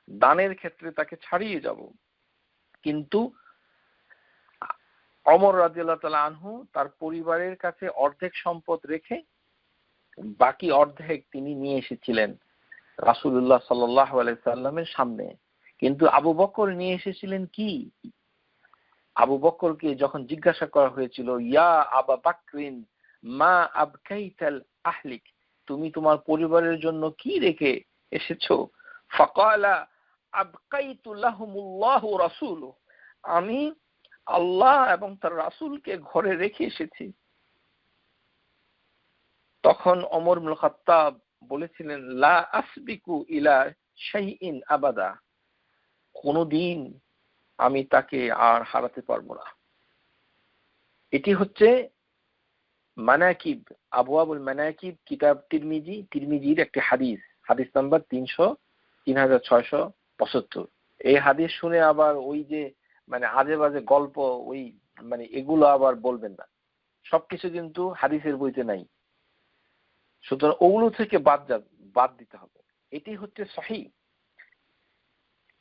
দানের ক্ষেত্রে তাকে ছাড়িয়ে যাব। কিন্তু ওমর রাদিয়াল্লাহু তাআলা আনহু তার পরিবারের কাছে অর্ধেক সম্পদ রেখে বাকি অর্ধেক তিনি নিয়ে এসেছিলেন রাসূলুল্লাহ সাল্লাল্লাহু আলাইহি সাল্লামের সামনে। কিন্তু আবু বকর নিয়ে এসেছিলেন কি? আবু বকরকে যখন জিজ্ঞাসা করা হয়েছিল, ইয়া আবা বকরিন মা আবকাইতাল আহলিক, তুমি তোমার পরিবারের জন্য কি রেখে এসেছো? ফাকালা আবকাইতু লাহুমুল্লাহু রাসূলুহু, আমি আল্লাহ এবং তার রাসূলকে ঘরে রেখে এসেছি। তখন ওমর ইবনুল খাত্তাব বলেছিলেন, লা আসবিকু ইলা শাইইন আবাদা, কোনদিন আমি তাকে আর হারাতে পারবো না। এটি হচ্ছে মানাকিব, আবওয়াবুল মানাকিব কিতাব তিরমিজির একটি হাদিস, হাদিস নাম্বার 3675। এই হাদিস শুনে আবার ওই যে আজে বাজে গল্প, ওই এগুলো আবার বলবেন না। সবকিছু কিন্তু হাদিসের বইতে নাই, সুতরাং ওগুলো থেকে বাদ দিতে হবে। এটি হচ্ছে সহিহ।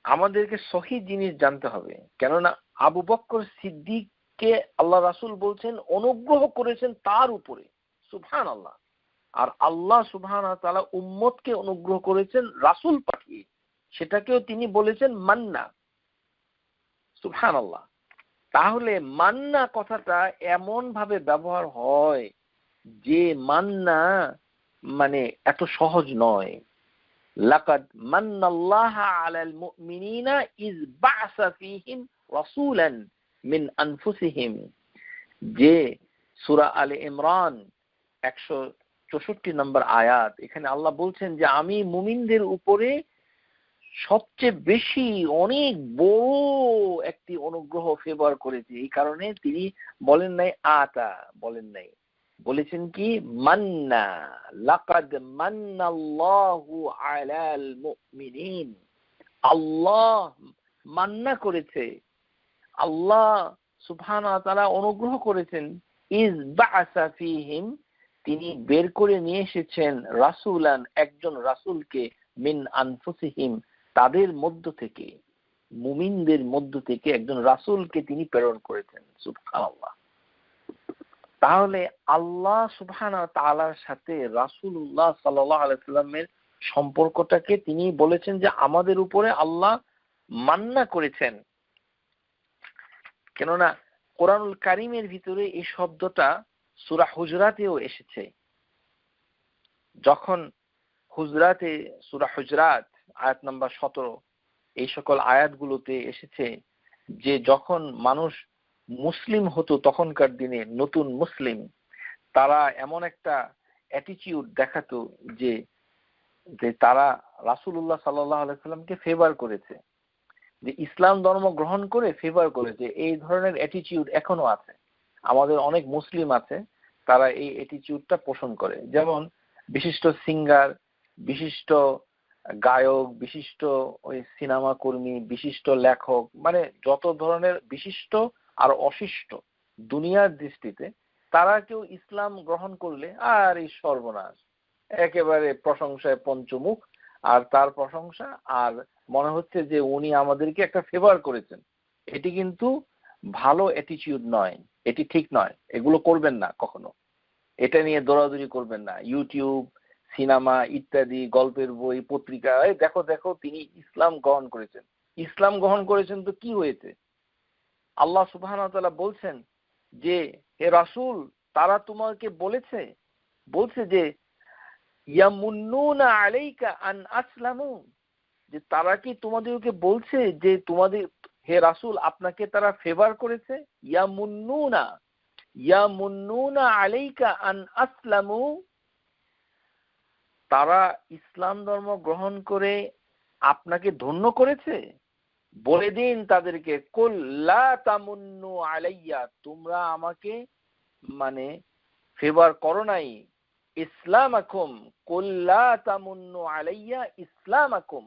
আমাদেরকে সহিহ জিনিস জানতে হবে, কেননা আবু বকর সিদ্দিককে আল্লাহ রাসূল বলছেন অনুগ্রহ করেছেন তার উপরে, সুবহানাল্লাহ। আর আল্লাহ সুবহানাহু ওয়া তাআলা উম্মতকে অনুগ্রহ করেছেন রাসূল পাঠিয়ে, সেটাকেও তিনি বলেছেন মান্না, সুবহানাল্লাহ। তাহলে মান্না কথাটা এমন ভাবে ব্যবহার হয় যে মান্না এত সহজ নয়। লাকাদ মান্নাল্লাহু আলাল মুমিনিনা ইয বা'সা ফীহিম রাসূলান মিন আনফুসিহিম, যে সূরা আলে ইমরান 164 নম্বর আয়াত, এখানে আল্লাহ বলছেন যে আমি মুমিনদের উপরে সবচেয়ে বেশি অনেক বড় একটি অনুগ্রহ ফেভার করেছি। এই কারণে তিনি বলেন নাই আতা, বলেন নাই, বলেছেন কি মান্না, লাকাদ মান্নাল্লাহু আলাল মুমিনিন, আল্লাহ মান্না করেছে, আল্লাহ সুবহানাহু ওয়া তাআলা অনুগ্রহ করেছেন, ইজ বা'সা ফীহিম, তিনি বের করে নিয়ে এসেছেন রাসূলান, একজন রাসূলকে, মিন আনফুসিহিম, তাদের মধ্য থেকে, মুমিনদের মধ্য থেকে একজন রাসূলকে তিনি প্রেরণ করেছেন, সুবহানাল্লাহ। তাহলে আল্লাহ সুবহানাহু ওয়া তাআলার সাথে রাসূলুল্লাহ সাল্লাল্লাহু আলাইহি সাল্লামের সম্পর্কটাকে তিনি বলেছেন যে আমাদের উপরে আল্লাহ মান্না করেছেন। কেননা কোরআনুল কারীমের ভিতরে এই শব্দটা সূরা হুজরাতেও এসেছে। যখন সূরা হুজরাত আয়াত নাম্বার 17, এই সকল আয়াতগুলোতে এসেছে যে যখন মানুষ মুসলিম হতো তখনকার দিনে, নতুন মুসলিম, তারা এমন একটা অ্যাটিটিউড দেখাতো যে তারা রাসূলুল্লাহ সাল্লাল্লাহু আলাইহি সাল্লামকে ফেভার করেছে, যে ইসলাম ধর্ম গ্রহণ করে ফেভার করেছে। এই ধরনের অ্যাটিটিউড এখনো আছে, আমাদের অনেক মুসলিম আছে, তারা এই অ্যাটিটিউডটা পোষণ করে। যেমন বিশিষ্ট সিঙ্গার, বিশিষ্ট গায়ক, বিশিষ্ট ওই সিনেমা কর্মী, বিশিষ্ট লেখক, যত ধরনের বিশিষ্ট আর অশিষ্ট দুনিয়ার দৃষ্টিতে, তারা কেউ ইসলাম গ্রহণ করলে আর এই সর্বনাশ, একেবারে প্রশংসায় পঞ্চমুখ, আর তার প্রশংসা, আর মনে হচ্ছে যে উনি আমাদেরকে একটা ফেভার করেছেন। এটি কিন্তু ভালো অ্যাটিটিউড নয়, এটি ঠিক নয়, এগুলো করবেন না কখনো, এটা নিয়ে দৌড়াদৌড়ি করবেন না। ইউটিউব, সিনেমা ইত্যাদি, গল্পের বই, পত্রিকা, দেখো দেখো তিনি ইসলাম গ্রহণ করেছেন। ইসলাম গ্রহণ করেছেন তো কি হয়েছে? আল্লাহ সুবহানাহু ওয়া তাআলা বলছেন যে হে রাসূল, তারা তোমাকে বলছে যে ইয়ামুন্নুনা আলাইকা আন আসলামু, যে তারা কি তোমাদেরকে বলছে যে তোমাদের, হে রাসূল, আপনাকে তারা ফেভার করেছে। ইয়ামুন্নুনা আলাইকা আন আসলামু, তারা ইসলাম ধর্ম গ্রহণ করে আপনাকে ধন্য করেছে। বলে দিন তাদেরকে, কুল লা তামুন্নু আলাইয়া, তোমরা আমাকে ফেভার করো নাই, ইসলামাকুম কুল লা তামুন্নু আলাইয়া ইসলামাকুম,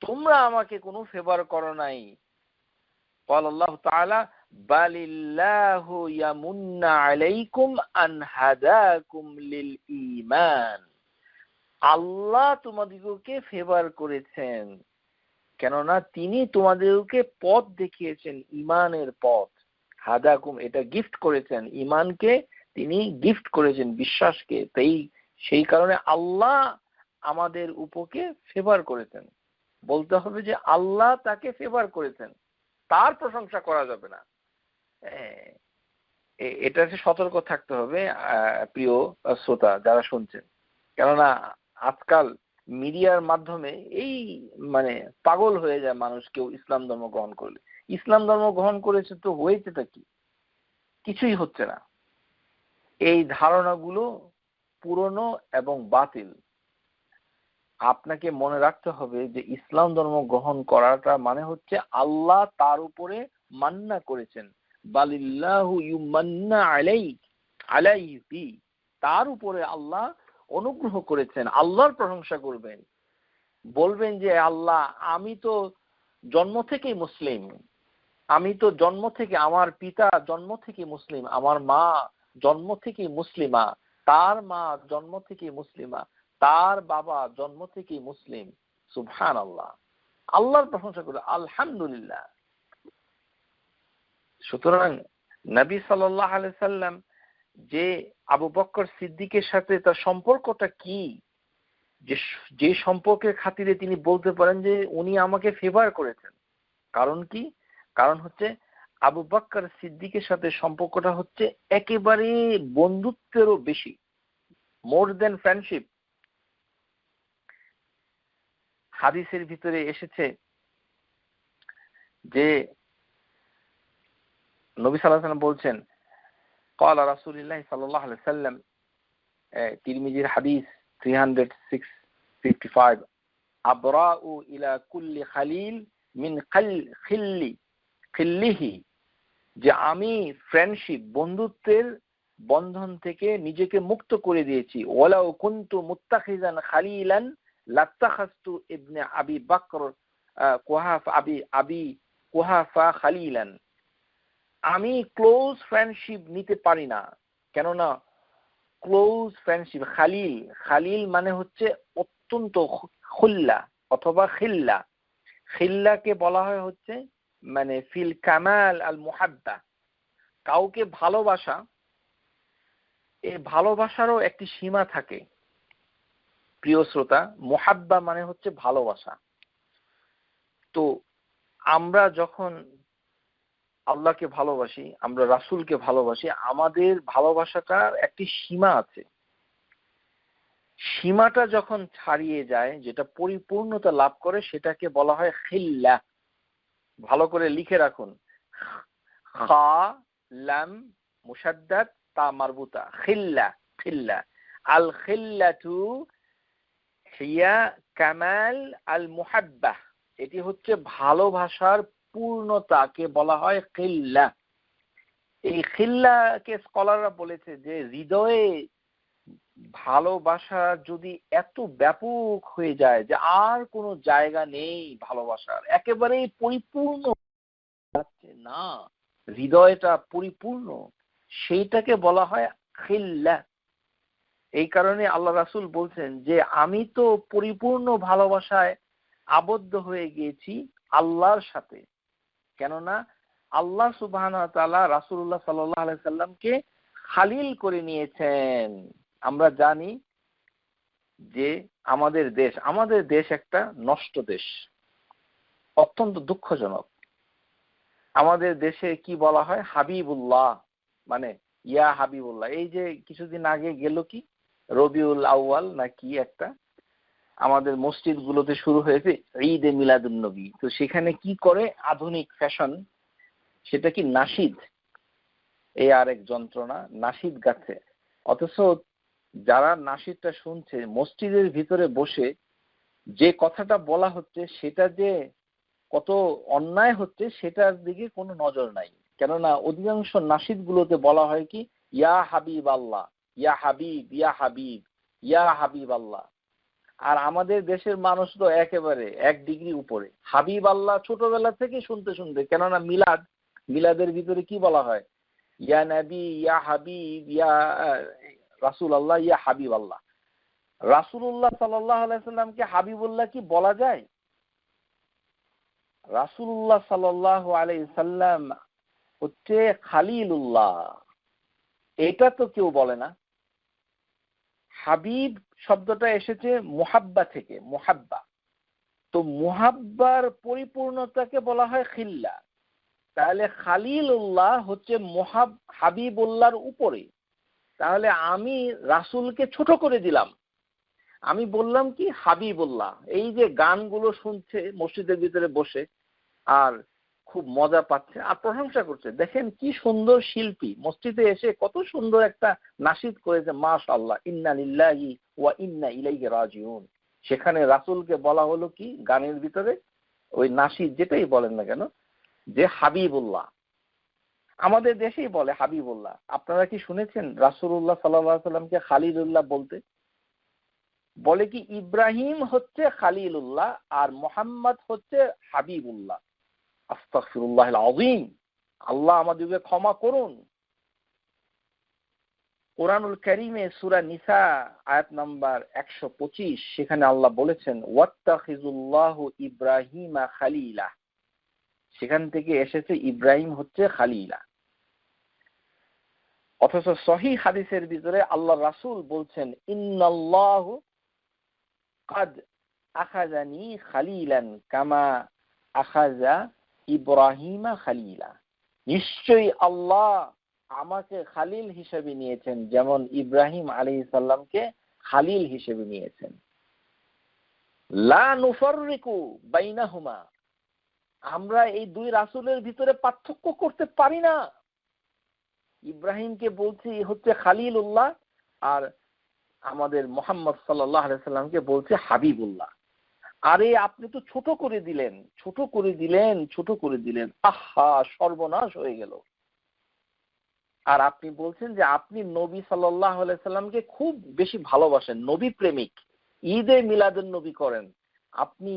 তোমরা আমাকে কোনো ফেভার করো নাই। قال الله تعالى بل الله يمن عليكم أن هداكم للإيمان, আল্লাহ তোমাদেরকে ফেভার করেছেন, কেননা তিনি তোমাদেরকে পথ দেখিয়েছেন, ইমানের পথ। হাদাকুম এটা গিফট করেছেন, ইমানকে তিনি গিফট করেছেন, বিশ্বাসকে। তাই সেই কারণে আল্লাহ আমাদের উপকে ফেভার করেছেন। বলতে হবে যে আল্লাহ তাকে ফেভার করেছেন, তার প্রশংসা করা যাবে না। এটা সতর্ক থাকতে হবে প্রিয় শ্রোতা যারা শুনছেন, কেননা আজকাল মিডিয়ার মাধ্যমে এই মানে পাগল হয়ে যায় মানুষ। কেউ ইসলাম ধর্ম গ্রহণ করলে, ইসলাম ধর্ম গ্রহণ করেছে তো হয়েছেটা কি? কিছুই হচ্ছে না। এই ধারণাগুলো পুরনো এবং বাতিল। আপনাকে মনে রাখতে হবে যে ইসলাম ধর্ম গ্রহণ করাটা মানে হচ্ছে আল্লাহ তার উপরে মান্না করেছেন, বালিল্লাহু ইউমান্না আলাইহি, তার উপরে আল্লাহ অনুগ্রহ করেছেন। আল্লাহর প্রশংসা করবেন, বলবেন যে আল্লাহ আমি তো জন্ম থেকেই মুসলিম, আমি তো জন্ম থেকে, আমার পিতা জন্ম থেকে মুসলিম, আমার মা জন্ম থেকে মুসলিমা, তার মা জন্ম থেকে মুসলিমা, তার বাবা জন্ম থেকে মুসলিম। সুবহানাল্লাহ, আল্লাহর প্রশংসা করে আলহামদুলিল্লাহ। সুতরাং নবী সাল্লাল্লাহু আলাইহি সাল্লাম যে আবু বকর সিদ্দিকের সাথে তার সম্পর্কটা কি, যে সম্পর্কের খাতিরে তিনি বলতে পারেন যে উনি আমাকে ফেভার করেছেন। কারণ কি? কারণ হচ্ছে আবু বকর সিদ্দিকের সাথে সম্পর্কটা হচ্ছে একেবারে বন্ধুত্বেরও বেশি, মোর দেন ফ্রেন্ডশিপ। হাদিসের ভিতরে এসেছে যে নবী সাল্লাল্লাহু আলাইহি ওয়াসাল্লাম বলছেন, قال رسول الله صلى الله عليه وسلم, তিরমিজির হাদিস 355, আবরাউ ইলা কুল্লি খালিল মিন খিল্লিহি, যে আমি ফ্রেন্ডশিপ বন্ধুত্বের বন্ধন থেকে নিজেকে মুক্ত করে দিয়েছি। ওয়ালাউ কুনতু মুত্তাখিজান খালিলান লাত্তাখাজতু ইবনে আবি বকর আবি কুহাফা খালিলান, আমি ক্লোজ ফ্রেন্ডশিপ নিতে পারি না, কেননা ক্লোজ ফ্রেন্ডশিপ, খালিল মানে হচ্ছে অত্যন্ত, খুল্লা অথবা খিল্লা, খিল্লাকে বলা হয় হচ্ছে মানে ফিল কামাল আল মুহাব্বা, কাউকে ভালোবাসা। এই ভালোবাসারও একটি সীমা থাকে প্রিয় শ্রোতা। মুহাব্বা মানে হচ্ছে ভালোবাসা। তো আমরা যখন আল্লাহকে ভালোবাসি, আমরা রাসূলকে ভালোবাসি, আমাদের ভালোবাসাটার একটি সীমা আছে। সীমাটা যখন ছাড়িয়ে যায়, যেটা পরিপূর্ণতা লাভ করে, সেটাকে বলা হয় খিল্লা। ভালো করে লিখে রাখুন, খা লাম মুশাদ্দাদ তা মারবুতা, খিল্লা। খিল্লা আল খিল্লাতু হিয়া কামাল আল মুহাব্বাহ, এটি হচ্ছে ভালোবাসার পূর্ণতাকে বলা হয় খিল্লা। এই খিল্লাকে স্কলাররা বলেছে যে হৃদয়ে ভালোবাসা যদি এত ব্যাপক হয়ে যায় যে আর কোনো জায়গা নেই ভালোবাসার, একেবারেই পরিপূর্ণ যাচ্ছে না, হৃদয়টা পরিপূর্ণ, সেইটাকে বলা হয় খিল্লা। এই কারণে আল্লাহ রাসূল বলছেন যে আমি তো পরিপূর্ণ ভালোবাসায় আবদ্ধ হয়ে গিয়েছি আল্লাহর সাথে, কেননা আল্লাহ সুবহানাহু ওয়া তাআলা রাসূলুল্লাহ সাল্লাল্লাহু আলাইহি সাল্লামকে খালিল করে নিয়েছেন। আমরা জানি যে আমাদের দেশ একটা নষ্ট দেশ, অত্যন্ত দুঃখজনক। আমাদের দেশে কি বলা হয়? হাবিবুল্লাহ, মানে ইয়া হাবিবুল্লাহ। এই যে কিছুদিন আগে গেল কি রবিউল আউয়াল না কি একটা, আমাদের মসজিদ গুলোতে শুরু হয়েছে ঈদে মিলাদুন নবী। তো সেখানে কি করে আধুনিক ফ্যাশন, সেটা কি নাশিদ, এই আরেক যন্ত্রণা, নাশিদ গাচ্ছে। অথচ যারা নাশিদটা শুনছে মসজিদের ভিতরে বসে যে কথাটা বলা হচ্ছে সেটা যে কত অন্যায় হচ্ছে সেটার দিকে কোনো নজর নাই। কেননা অধিকাংশ নাশিদ গুলোতে বলা হয় কি ইয়া হাবিব আল্লাহ, ইয়া হাবিব ইয়া হাবিব ইয়া হাবিব আল্লাহ। আর আমাদের দেশের মানুষ তো একেবারে 1 ডিগ্রি উপরে, হাবিব আল্লাহ ছোটবেলা থেকে শুনতে শুনতে। কেননা মিলাদের ভিতরে কি বলা হয়, ইয়া নবী ইয়া হাবিব ইয়া রাসূল আল্লাহ ইয়া হাবিব আল্লাহ। রাসূলুল্লাহ সাল্লাল্লাহু আলাইহি সাল্লামকে হাবিবুল্লাহ কি বলা যায়? রাসূলুল্লাহ সাল্লাল্লাহু আলাইহি সাল্লাম হচ্ছে খালিলুল্লাহ, এটা তো কেউ বলে না। হাবিব শব্দটা এসেছে মুহাব্বা থেকে, মুহাব্বা। তো মুহাব্বার পরিপূর্ণতাকে বলা হয় খিল্লা। তাহলে খালিলুল্লাহ হচ্ছে হাবিবুল্লাহর উপরে। তাহলে আমি রাসূলকে ছোট করে দিলাম, আমি বললাম কি হাবিবুল্লাহ। এই যে গানগুলো শুনছে মসজিদের ভিতরে বসে আর খুব মজা পাচ্ছে আর প্রশংসা করছে, দেখেন কি সুন্দর শিল্পী মসজিদে এসে কত সুন্দর একটা নাশিদ করেছে, মাশাআল্লাহ, ইন্না লিল্লাহি ওয়া ইন্না ইলাইহি রাজিউন। সেখানে রাসূলকে বলা হলো কি গানের ভিতরে, ওই নাশিদ যেটাই বলেন না কেন, যে হাবিবুল্লাহ। আমাদের দেশেই বলে হাবিবুল্লাহ। আপনারা কি শুনেছেন রাসূলুল্লাহ সাল্লাল্লাহু আলাইহি সাল্লামকে খালিলুল্লাহ বলতে? বলে কি ইব্রাহিম হচ্ছে খালিলুল্লাহ আর মুহাম্মদ হচ্ছে হাবিবুল্লাহ। আস্তাগফিরুল্লাহিল আযীম, আল্লাহ আমাদেরকে ক্ষমা করুন। কোরআনুল কারীমে সূরা নিসা আয়াত নাম্বার 125, সেখানে আল্লাহ বলেছেন ওয়াত্তাখিযুল্লাহু ইব্রাহিমা খালিলা। সেখান থেকে এসেছে ইব্রাহিম হচ্ছে খালিলা। অথচ সহিহ হাদিসের ভিতরে আল্লাহ রাসূল বলছেন ইন্নাল্লাহু কাদ আখাযানি খালিলান কামা আখাযা ইব্রাহিমা খালিলা। নিশ্চয়ই আল্লাহ আমাকে খালিল হিসেবে নিয়েছেন যেমন ইব্রাহিম আলাইহিস সালামকে খালিল হিসেবে নিয়েছেন। লা নুফাররিকু বাইনাহুমা, আমরা এই দুই রাসূলের ভিতরে পার্থক্য করতে পারি না। ইব্রাহিমকে বলছি হচ্ছে খালিলুল্লাহ আর আমাদের মুহাম্মদ সাল্লাল্লাহু আলাইহি সাল্লামকে বলছে হাবিবুল্লাহ। আরে আপনি তো ছোট করে দিলেন, ছোট করে দিলেন, ছোট করে দিলেন, আহা সর্বনাশ হয়ে গেল। আর আপনি বলছেন যে আপনি নবী সাল্লাল্লাহু আলাইহি সাল্লামকে খুব বেশি ভালোবাসেন, নবী প্রেমিক, ঈদে মিলাদুন নবী করেন। আপনি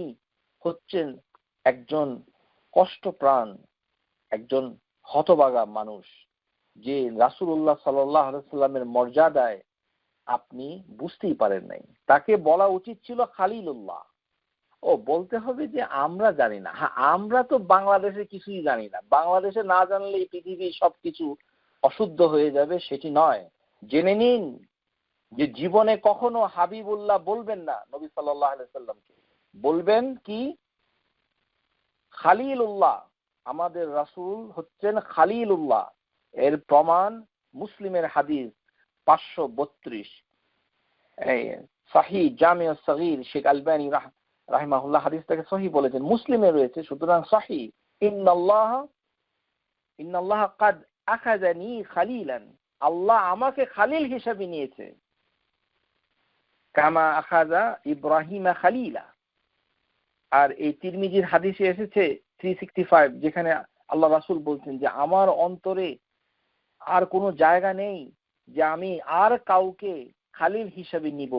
হচ্ছেন একজন কষ্টপ্রাণ, একজন হতভাগা মানুষ, যে রাসূলুল্লাহ সাল্লাল্লাহু আলাইহি সাল্লামের মর্যাদায় আপনি বুঝতেই পারেন নাই। তাকে বলা উচিত ছিল খালিলুল্লাহ। ও বলতে হবে যে আমরা জানি না। হ্যাঁ, আমরা তো বাংলাদেশে কিছুই জানি না। বাংলাদেশে না জানলে এই পৃথিবীর সবকিছু অশুদ্ধ হয়ে যাবে, সেটি নয়। জেনে নিন যে জীবনে কখনো হাবিবুল্লাহ বলবেন না নবী সাল্লাল্লাহু আলাইহি সাল্লামকে, বলবেন কি খালিলুল্লাহ। আমাদের রাসূল হচ্ছেন খালিলুল্লাহ। এর প্রমাণ মুসলিমের হাদিস 532, সহিহ জামিউ সগীর, শেখ আলবানী রাহিমাহুল্লাহ হাদিসটাকে সহিহ বলেছেন, মুসলিমে রয়েছে, সুতরাং সহিহ। ইন্নাল্লাহ কাদ আখাযানি খালিলান, আল্লাহ আমাকে খালিল হিসেবে নিয়েছে, কামা আখাযা ইব্রাহিমা খালিলা। আর এই তিরমিজির হাদিসে এসেছে 365, যেখানে আল্লাহ রাসূল বলছেন যে আমার অন্তরে আর কোনো জায়গা নেই যে আমি আর কাউকে খালিল হিসেবে নিব।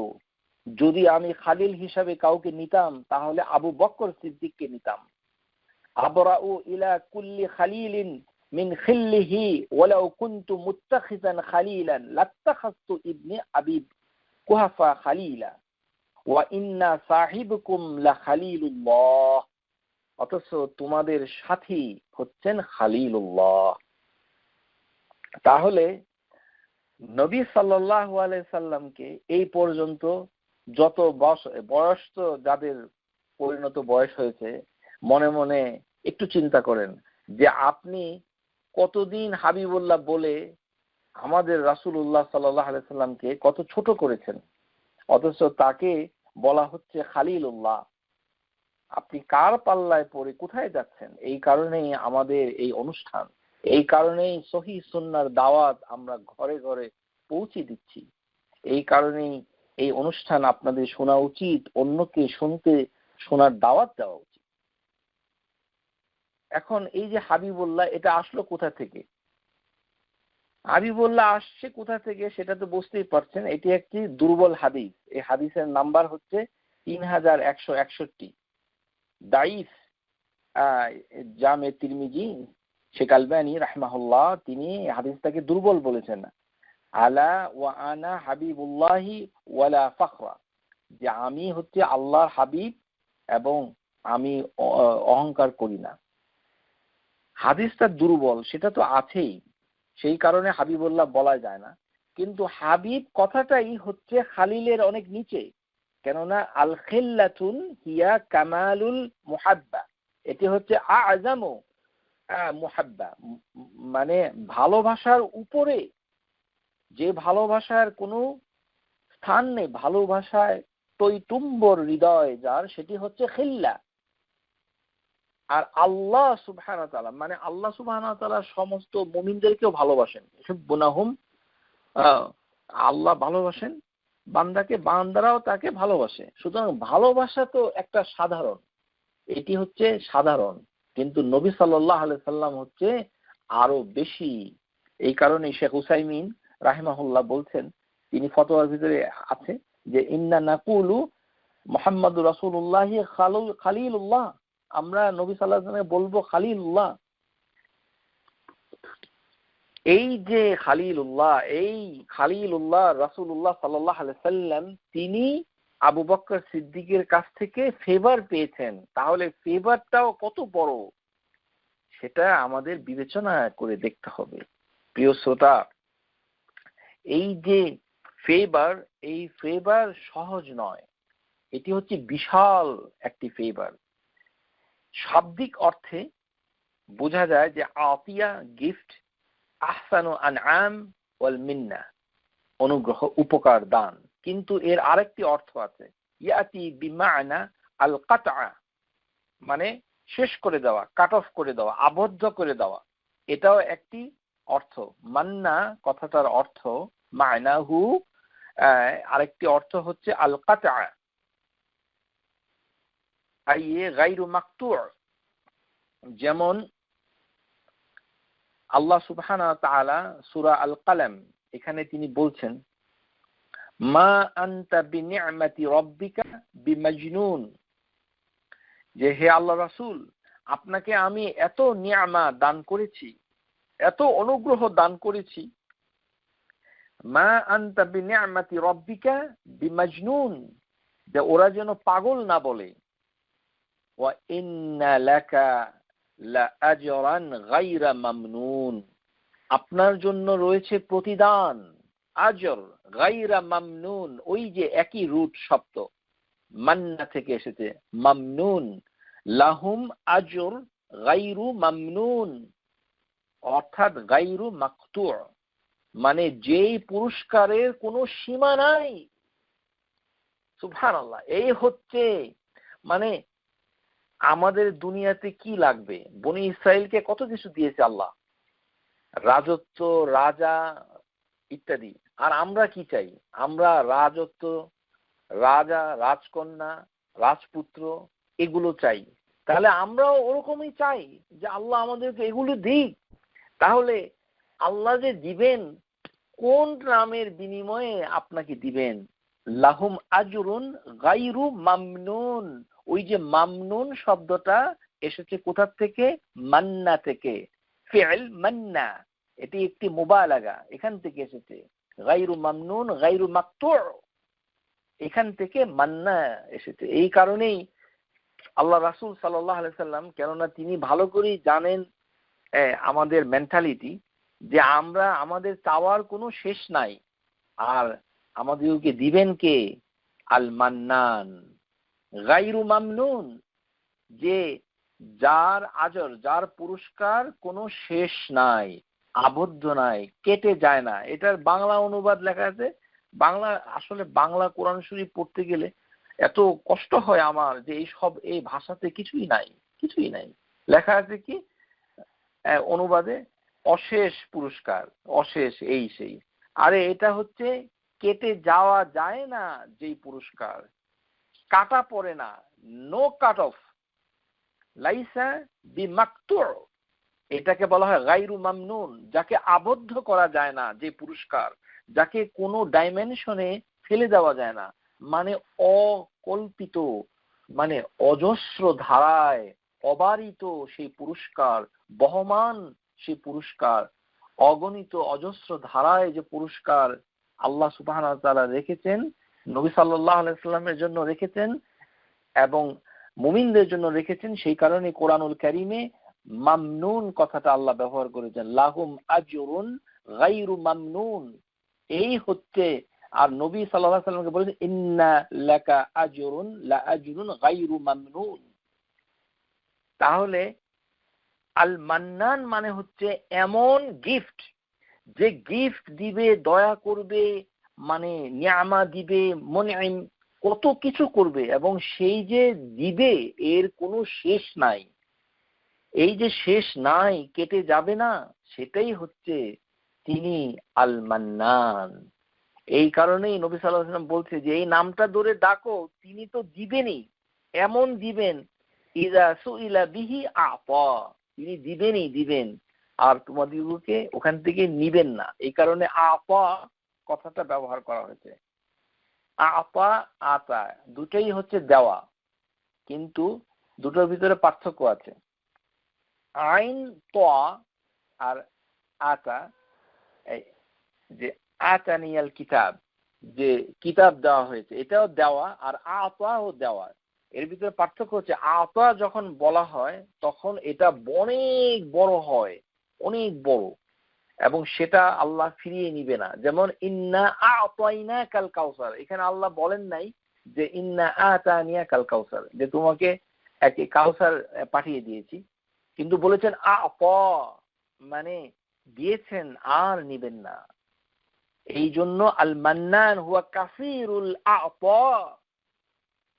যদি আমি খালিল হিসেবে কাউকে নিতাম তাহলে আবু বকর সিদ্দিককে নিতাম। আবরাউ ইলা কুল্লি খালিলিন মিন খিল্লিহি ওয়ালাউ কুনতু মুত্তাখিযান খালিলান লাত্তাখাযতু ইবনে আবি কুহাফা খালিলা ওয়া ইন্না সাহিবুকুম লা খালিলুল্লাহ। অথচ তোমাদের সাথী হচ্ছেন খালিলুল্লাহ। তাহলে নবী সাল্লাল্লাহু আলাইহি সাল্লামকে এই পর্যন্ত যত বয়স তো যাদের পরিণত বয়স হয়েছে, মনে মনে একটু চিন্তা করেন যে আপনি কতদিন হাবিবুল্লাহ বলে আমাদের রাসূলুল্লাহ সাল্লাল্লাহু আলাইহি সাল্লামকে কত ছোট করেছেন, অথচ তাকে বলা হচ্ছে খালিলুল্লাহ। আপনি কার পাল্লায় পড়ে কোথায় যাচ্ছেন? এই কারণেই আমাদের এই অনুষ্ঠান, এই কারণেই সহিহ সুন্নাহর দাওয়াত আমরা ঘরে ঘরে পৌঁছে দিচ্ছি। এই কারণেই এই অনুষ্ঠান আপনাদের শোনা উচিত, অন্যকে শোনার দাওয়াত দেওয়া উচিত। এখন এই যে হাবিবুল্লাহ, এটা আসলো কোথা থেকে? হাবিবুল্লাহ আসছে কোথা থেকে সেটা তো বুঝতেই পারছেন, এটি একটি দুর্বল হাদিস। এই হাদিসের নাম্বার হচ্ছে 3161। দাইফ জামে তিরমিজি শেখ আলবানী রাহমাহুল্লাহ তিনি হাদিসটাকে দুর্বল বলেছেন। আলা ওয়া আনা হাবিবুল্লাহি ওয়ালা ফাখরা, যে আমি হচ্ছে আল্লাহর হাবিব এবং আমি অহংকার করি না। হাদিসটা দুর্বল সেটা তো আছেই, সেই কারণে হাবিবুল্লাহ বলা যায় না। কিন্তু হাবিব কথাটাই হচ্ছে খালিলের অনেক নিচে, কেননা আল খিল্লাতুন হিয়া কামালুল মুহাব্বা, এটি হচ্ছে আযমু মুহাব্বা, মানে ভালোবাসার উপরে, যে ভালোবাসার কোনো স্থান নেই, ভালোবাসায় টইটুম্বর হৃদয় যার, সেটি হচ্ছে খিল্লা। আর আল্লাহ সুবহানাহু ওয়া তাআলা মানে আল্লাহ সুবহানাহু ওয়া তাআলা সমস্ত মুমিনদেরকেও ভালোবাসেন, ইউহিব্বুনাহুম, আল্লাহ ভালোবাসেন বান্দাকে, বান্দারাও তাকে ভালোবাসে। সুতরাং ভালোবাসা তো একটা সাধারণ, এটি হচ্ছে সাধারণ, কিন্তু নবী সাল্লাল্লাহু আলাইহি সাল্লাম হচ্ছে আরো বেশি। এই কারণে শেখ উসাইমিন রাহিমাহুল্লাহ বলছেন, তিনি ফতোয়ার ভিতরে আছে যে ইন্না নাকুলু মুহাম্মাদুর রাসূলুল্লাহ খালিলুল্লাহ, আমরা নবী সাল্লাল্লাহু আলাইহি ওয়াসাল্লামকে বলবো খালিলুল্লাহ। এই যে খালিলুল্লাহ, এই খালিলুল্লাহ রাসূলুল্লাহ সাল্লাল্লাহু আলাইহি সাল্লাম তিনি আবু বকর সিদ্দিকের কাছ থেকে ফেভার পেয়েছেন, তাহলে ফেভারটাও কত বড় সেটা আমাদের বিবেচনা করে দেখতে হবে। প্রিয় শ্রোতা, এই যে ফেভার, এই ফেভার সহজ নয়, এটি হচ্ছে বিশাল একটি ফেভার। শাব্দিক অর্থে বোঝা যায় যে আতিয়া গিফট, আহসানু আনআম ওয়াল মিন্না অনুগ্রহ উপকার দান, কিন্তু এর আরেকটি অর্থ আছে, ইয়াতি বিমানা আল কাতআ, মানে শেষ করে দেওয়া, কাট অফ করে দেওয়া, আবদ্ধ করে দেওয়া, এটাও একটি অর্থ। মান্না কথাটার অর্থ মায়নাহু, আরেকটি অর্থ হচ্ছে আল কাতআ আইয়ে গায়রু মাকতু', যেমন আল্লাহ সুবহানাহু ওয়া তাআলা সূরা আল কলম এখানে তিনি বলছেন মা আনতা বিনি'মাতি রাব্বিকা বিমাজনুন, যে হে আল্লাহ রাসূল, আপনাকে আমি এত নিয়ামা দান করেছি, এত অনুগ্রহ দান করেছি, মা আনতা বিনি'মাতি রাব্বিকা বিমাজনুন, যে ওরা যেন পাগল না বলে, ওয়া ইন্না লাকা লা আজরান গায়রা মামনুন, আপনার জন্য রয়েছে প্রতিদান, আজর গায়রা মামনুন, ওই যে একই রুট শব্দ, মান্না থেকে এসেছে, মামনুন, লাহুম আজর গায়রু মামনুন, অর্থাৎ গায়রু মাকতু', মানে যেই পুরস্কারের কোনো সীমা নাই। সুবহানাল্লাহ, এই হচ্ছে মানে আমাদের দুনিয়াতে কি লাগবে, বনি ইসরাইলকে কত কিছু দিয়েছে আল্লাহ, রাজত্ব, রাজা ইত্যাদি, আর আমরা কি চাই? আমরা রাজত্ব, রাজা, রাজকন্যা, রাজপুত্র এগুলো চাই। তাহলে আমরাও ওরকমই চাই যে আল্লাহ আমাদেরকে এগুলো দিক। তাহলে আল্লাহ যে দিবেন কোন নামের বিনিময়ে আপনাকে দিবেন? লাহুম আজরুন গায়রু মামনুন, ওই যে মামনুন শব্দটা এসেছে কোথা থেকে? মান্না থেকে, ফি'ল মান্না, এটি একটি মুবালাগা, এখান থেকে এসেছে। গায়রু মামনুন গায়রু মাকতু', এখান থেকে মান্না এসেছে। এই কারণেই আল্লাহ রাসূল সাল্লাল্লাহু আলাইহি সাল্লাম, কেননা তিনি ভালো করেই জানেন আমাদের মেন্টালিটি, যে আমরা আমাদের চাওয়ার কোনো শেষ নাই, আর আমাদেরকে দিবেন কে? আল মান্নান গায়রু মামনুন, যে যার আজর, যার পুরস্কার কোনো শেষ নাই, আবদ্ধ নাই, কেটে যায় না। এটার বাংলা অনুবাদ লেখা আছে। বাংলা, আসলে বাংলা কোরআন শরীফ পড়তে গেলে এত কষ্ট হয় আমার, যে এই সব এই ভাষাতে কিছুই নাই, কিছুই নাই। লেখা আছে কি অনুবাদে? অশেষ পুরস্কার, অশেষ এই সেই। আরে এটা হচ্ছে কেটে যাওয়া যায় না যেই পুরস্কার, কাটা পড়ে না, নো কাট অফ, লাইসা বিমাকতু', এটাকে বলা হয় গায়রু মামনুন, যাকে আবদ্ধ করা যায় না, যে পুরস্কার যাকে কোনো ডাইমেনশনে ফেলে দেওয়া যায় না, মানে অকল্পিত, মানে অজস্র ধারায় অবারিত সেই পুরস্কার, বহমান সেই পুরস্কার, অগণিত অজস্র ধারায় যে পুরস্কার আল্লাহ সুবহানাহু ওয়া তাআলা রেখেছেন, নবী সাল্লাল্লাহু আলাইহি ওয়াসাল্লামের জন্য রেখেছেন এবং মুমিনদের জন্য রেখেছেন। সেই কারণে কোরআনুল কারীমে মামনুন কথাটা আল্লাহ ব্যবহার করেছেন, লাহুম আজরুন গায়রু মামনুন। এই হচ্ছে, আর নবী সাল্লাল্লাহু আলাইহি ওয়াসাল্লামকে বলেছেন ইন্না লাকা আজরুন লা আজরুন গায়রু মামনুন। তাহলে আল মান্নান মানে হচ্ছে এমন গিফট, যে গিফট দিবে, দয়া করবে, মানে নিয়ামা দিবে, মুনইম কত কিছু করবে, এবং সেই যে দিবে এর কোনো শেষ নাই, এই যে শেষ নাই, কেটে যাবে না, সেটাই হচ্ছে তিনি আল মান্নান। এই কারণেই নবী সাল্লাল্লাহু আলাইহি ওয়াসাল্লাম বলছে যে এই নামটা ধরে ডাকো, তিনি তো দিবেনই, এমন দিবেন, ইযা সুইলা বিহি আতা, তিনি দিবেনই দিবেন, আর তোমাদেরকে ওখান থেকে নিবেন না। এই কারণে আতা কথাটা ব্যবহার করা হয়েছে। আতা আতা দুটোই হচ্ছে দেওয়া, কিন্তু দুটোর ভিতরে পার্থক্য আছে। আইন তোয়া আর আতা, যে আতানিয়াল কিতাব, যে কিতাব দেওয়া হয়েছে, এটাও দেওয়া, আর আতাও দেওয়া। এর ভিতরে পার্থক্য হচ্ছে আতা যখন বলা হয় তখন এটা অনেক বড় হয়, অনেক বড়, এবং সেটা আল্লাহ ফিরিয়ে নিবে না। যেমন ইন্না আতাইনাকাল কাউসার, এখানে আল্লাহ বলেন নাই যে ইন্না আতানিয়াকাল কাউসার, যে তোমাকে একে কাউসার পাঠিয়ে দিয়েছি, কিন্তু বলেছেন আতা, মানে দিয়েছেন আর নিবেন না। এই জন্য আল মান্নান হুয়া কাসিরুল আতা,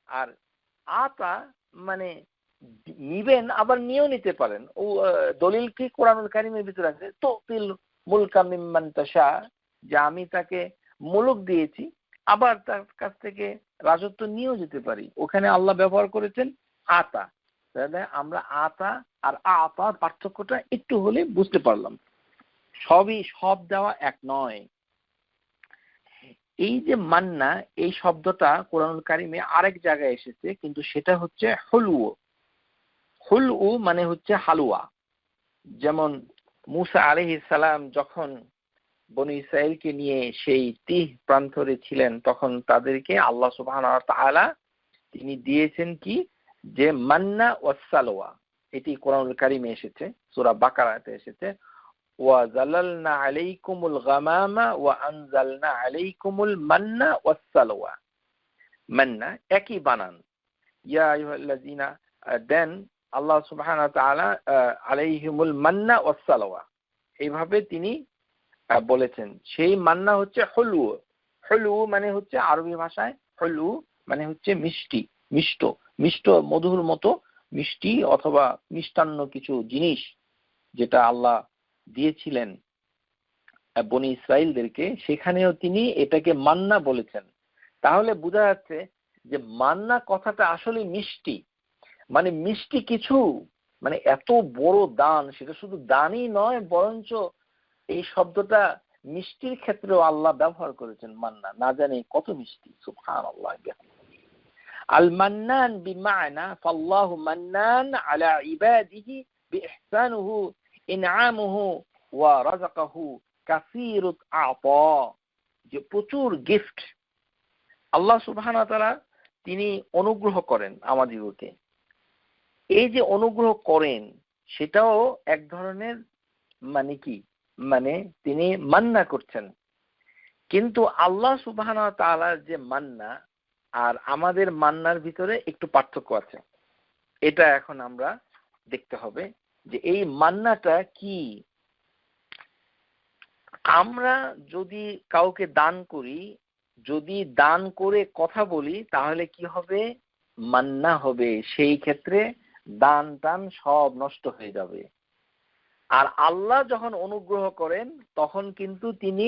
আর আতা মানে নিবেন, আবার নিয়েও নিতে পারেন। ও দলিল কি কোরআনুল কারীমের ভিতরে আছে, তুতিল মুলকা মিম্মান তাশা, যে আমি তাকে মুলক দিয়েছি, আবার তার কাছ থেকে রাজত্ব নিয়েও যেতে পারি। ওখানে আল্লাহ ব্যবহার করেছেন আতা। তাহলে আমরা আতা আর আতার পার্থক্যটা একটু হলে বুঝতে পারলাম। সব দেওয়া এক নয়। এই যে মান্না, এই শব্দটা কোরআনুল কারীমে আরেক জায়গায় এসেছে, কিন্তু সেটা হচ্ছে হুলু। হুলু মানে হচ্ছে হালুয়া। যেমন মুসা আলাইহিস সালাম যখন বনী ইসরাইলকে নিয়ে সেই তিহ প্রান্তরে ছিলেন, তখন তাদেরকে আল্লাহ সুবহানাহু ওয়া তাআলা তিনি দিয়েছেন কি, যে মান্না ওয়াস সালওয়া। এটি কোরআনুল কারীমে এসেছে, সূরা বাকারাতে এসেছে, ওয়া জালালনা আলাইকুমুল গামামা ওয়া আনজালনা আলাইকুমুল মান্না ওয়াস সালওয়া। মান্না একই বানান, ইয়া আইয়ুহাল্লাযিনা, দেন আল্লাহ সুবহানাহু ওয়া তাআলা আলাইহিমুল মান্না ওয়াস সালওয়া, এইভাবে তিনি বলেছেন। সেই মান্না হচ্ছে হুলু। হুলু মানে হচ্ছে আরবি ভাষায়, হুলু মানে হচ্ছে মিষ্টি, মিষ্ট, মিষ্ট মধুর মতো মিষ্টি অথবা মিষ্টান্ন কিছু জিনিস, যেটা আল্লাহ দিয়েছিলেন বনী ইসরাইলদেরকে, সেখানেও তিনি এটাকে মান্না বলেছেন। তাহলে বোঝা যাচ্ছে যে মান্না কথাটা আসলে মিষ্টি, মানে মিষ্টি কিছু, মানে এত বড় দান, সেটা শুধু দানই নয়, বরঞ্চ এই শব্দটা মিষ্টির ক্ষেত্রেও আল্লাহ ব্যবহার করেছেন। মান্না না জানি কত মিষ্টি, সুবহানাল্লাহ। আল মান্নান বিমানা ফাল্লাহু মান্নান আলা ইবাদিহি বিইহসানিহি ইনআমুহু ওয়া রাযাকাহু কাসীরুত আতা, যে প্রচুর গিফট আল্লাহ সুবহানাহু ওয়া তাআলা তিনি অনুগ্রহ করেন আমাদেরকে। এই যে অনুগ্রহ করেন সেটাও এক ধরনের, মানে কি, মানে তিনি মান্না করছেন। কিন্তু আল্লাহ সুবহানাহু ওয়া তাআলার যে মান্না আর আমাদের মান্নার ভিতরে একটু পার্থক্য আছে। এটা এখন আমরা দেখতে হবে যে এই মান্নাটা কি। আমরা যদি কাউকে দান করি, যদি দান করে কথা বলি, তাহলে কি হবে, মান্না হবে। সেই ক্ষেত্রে দান টান সব নষ্ট হয়ে যাবে। আর আল্লাহ যখন অনুগ্রহ করেন তখন কিন্তু তিনি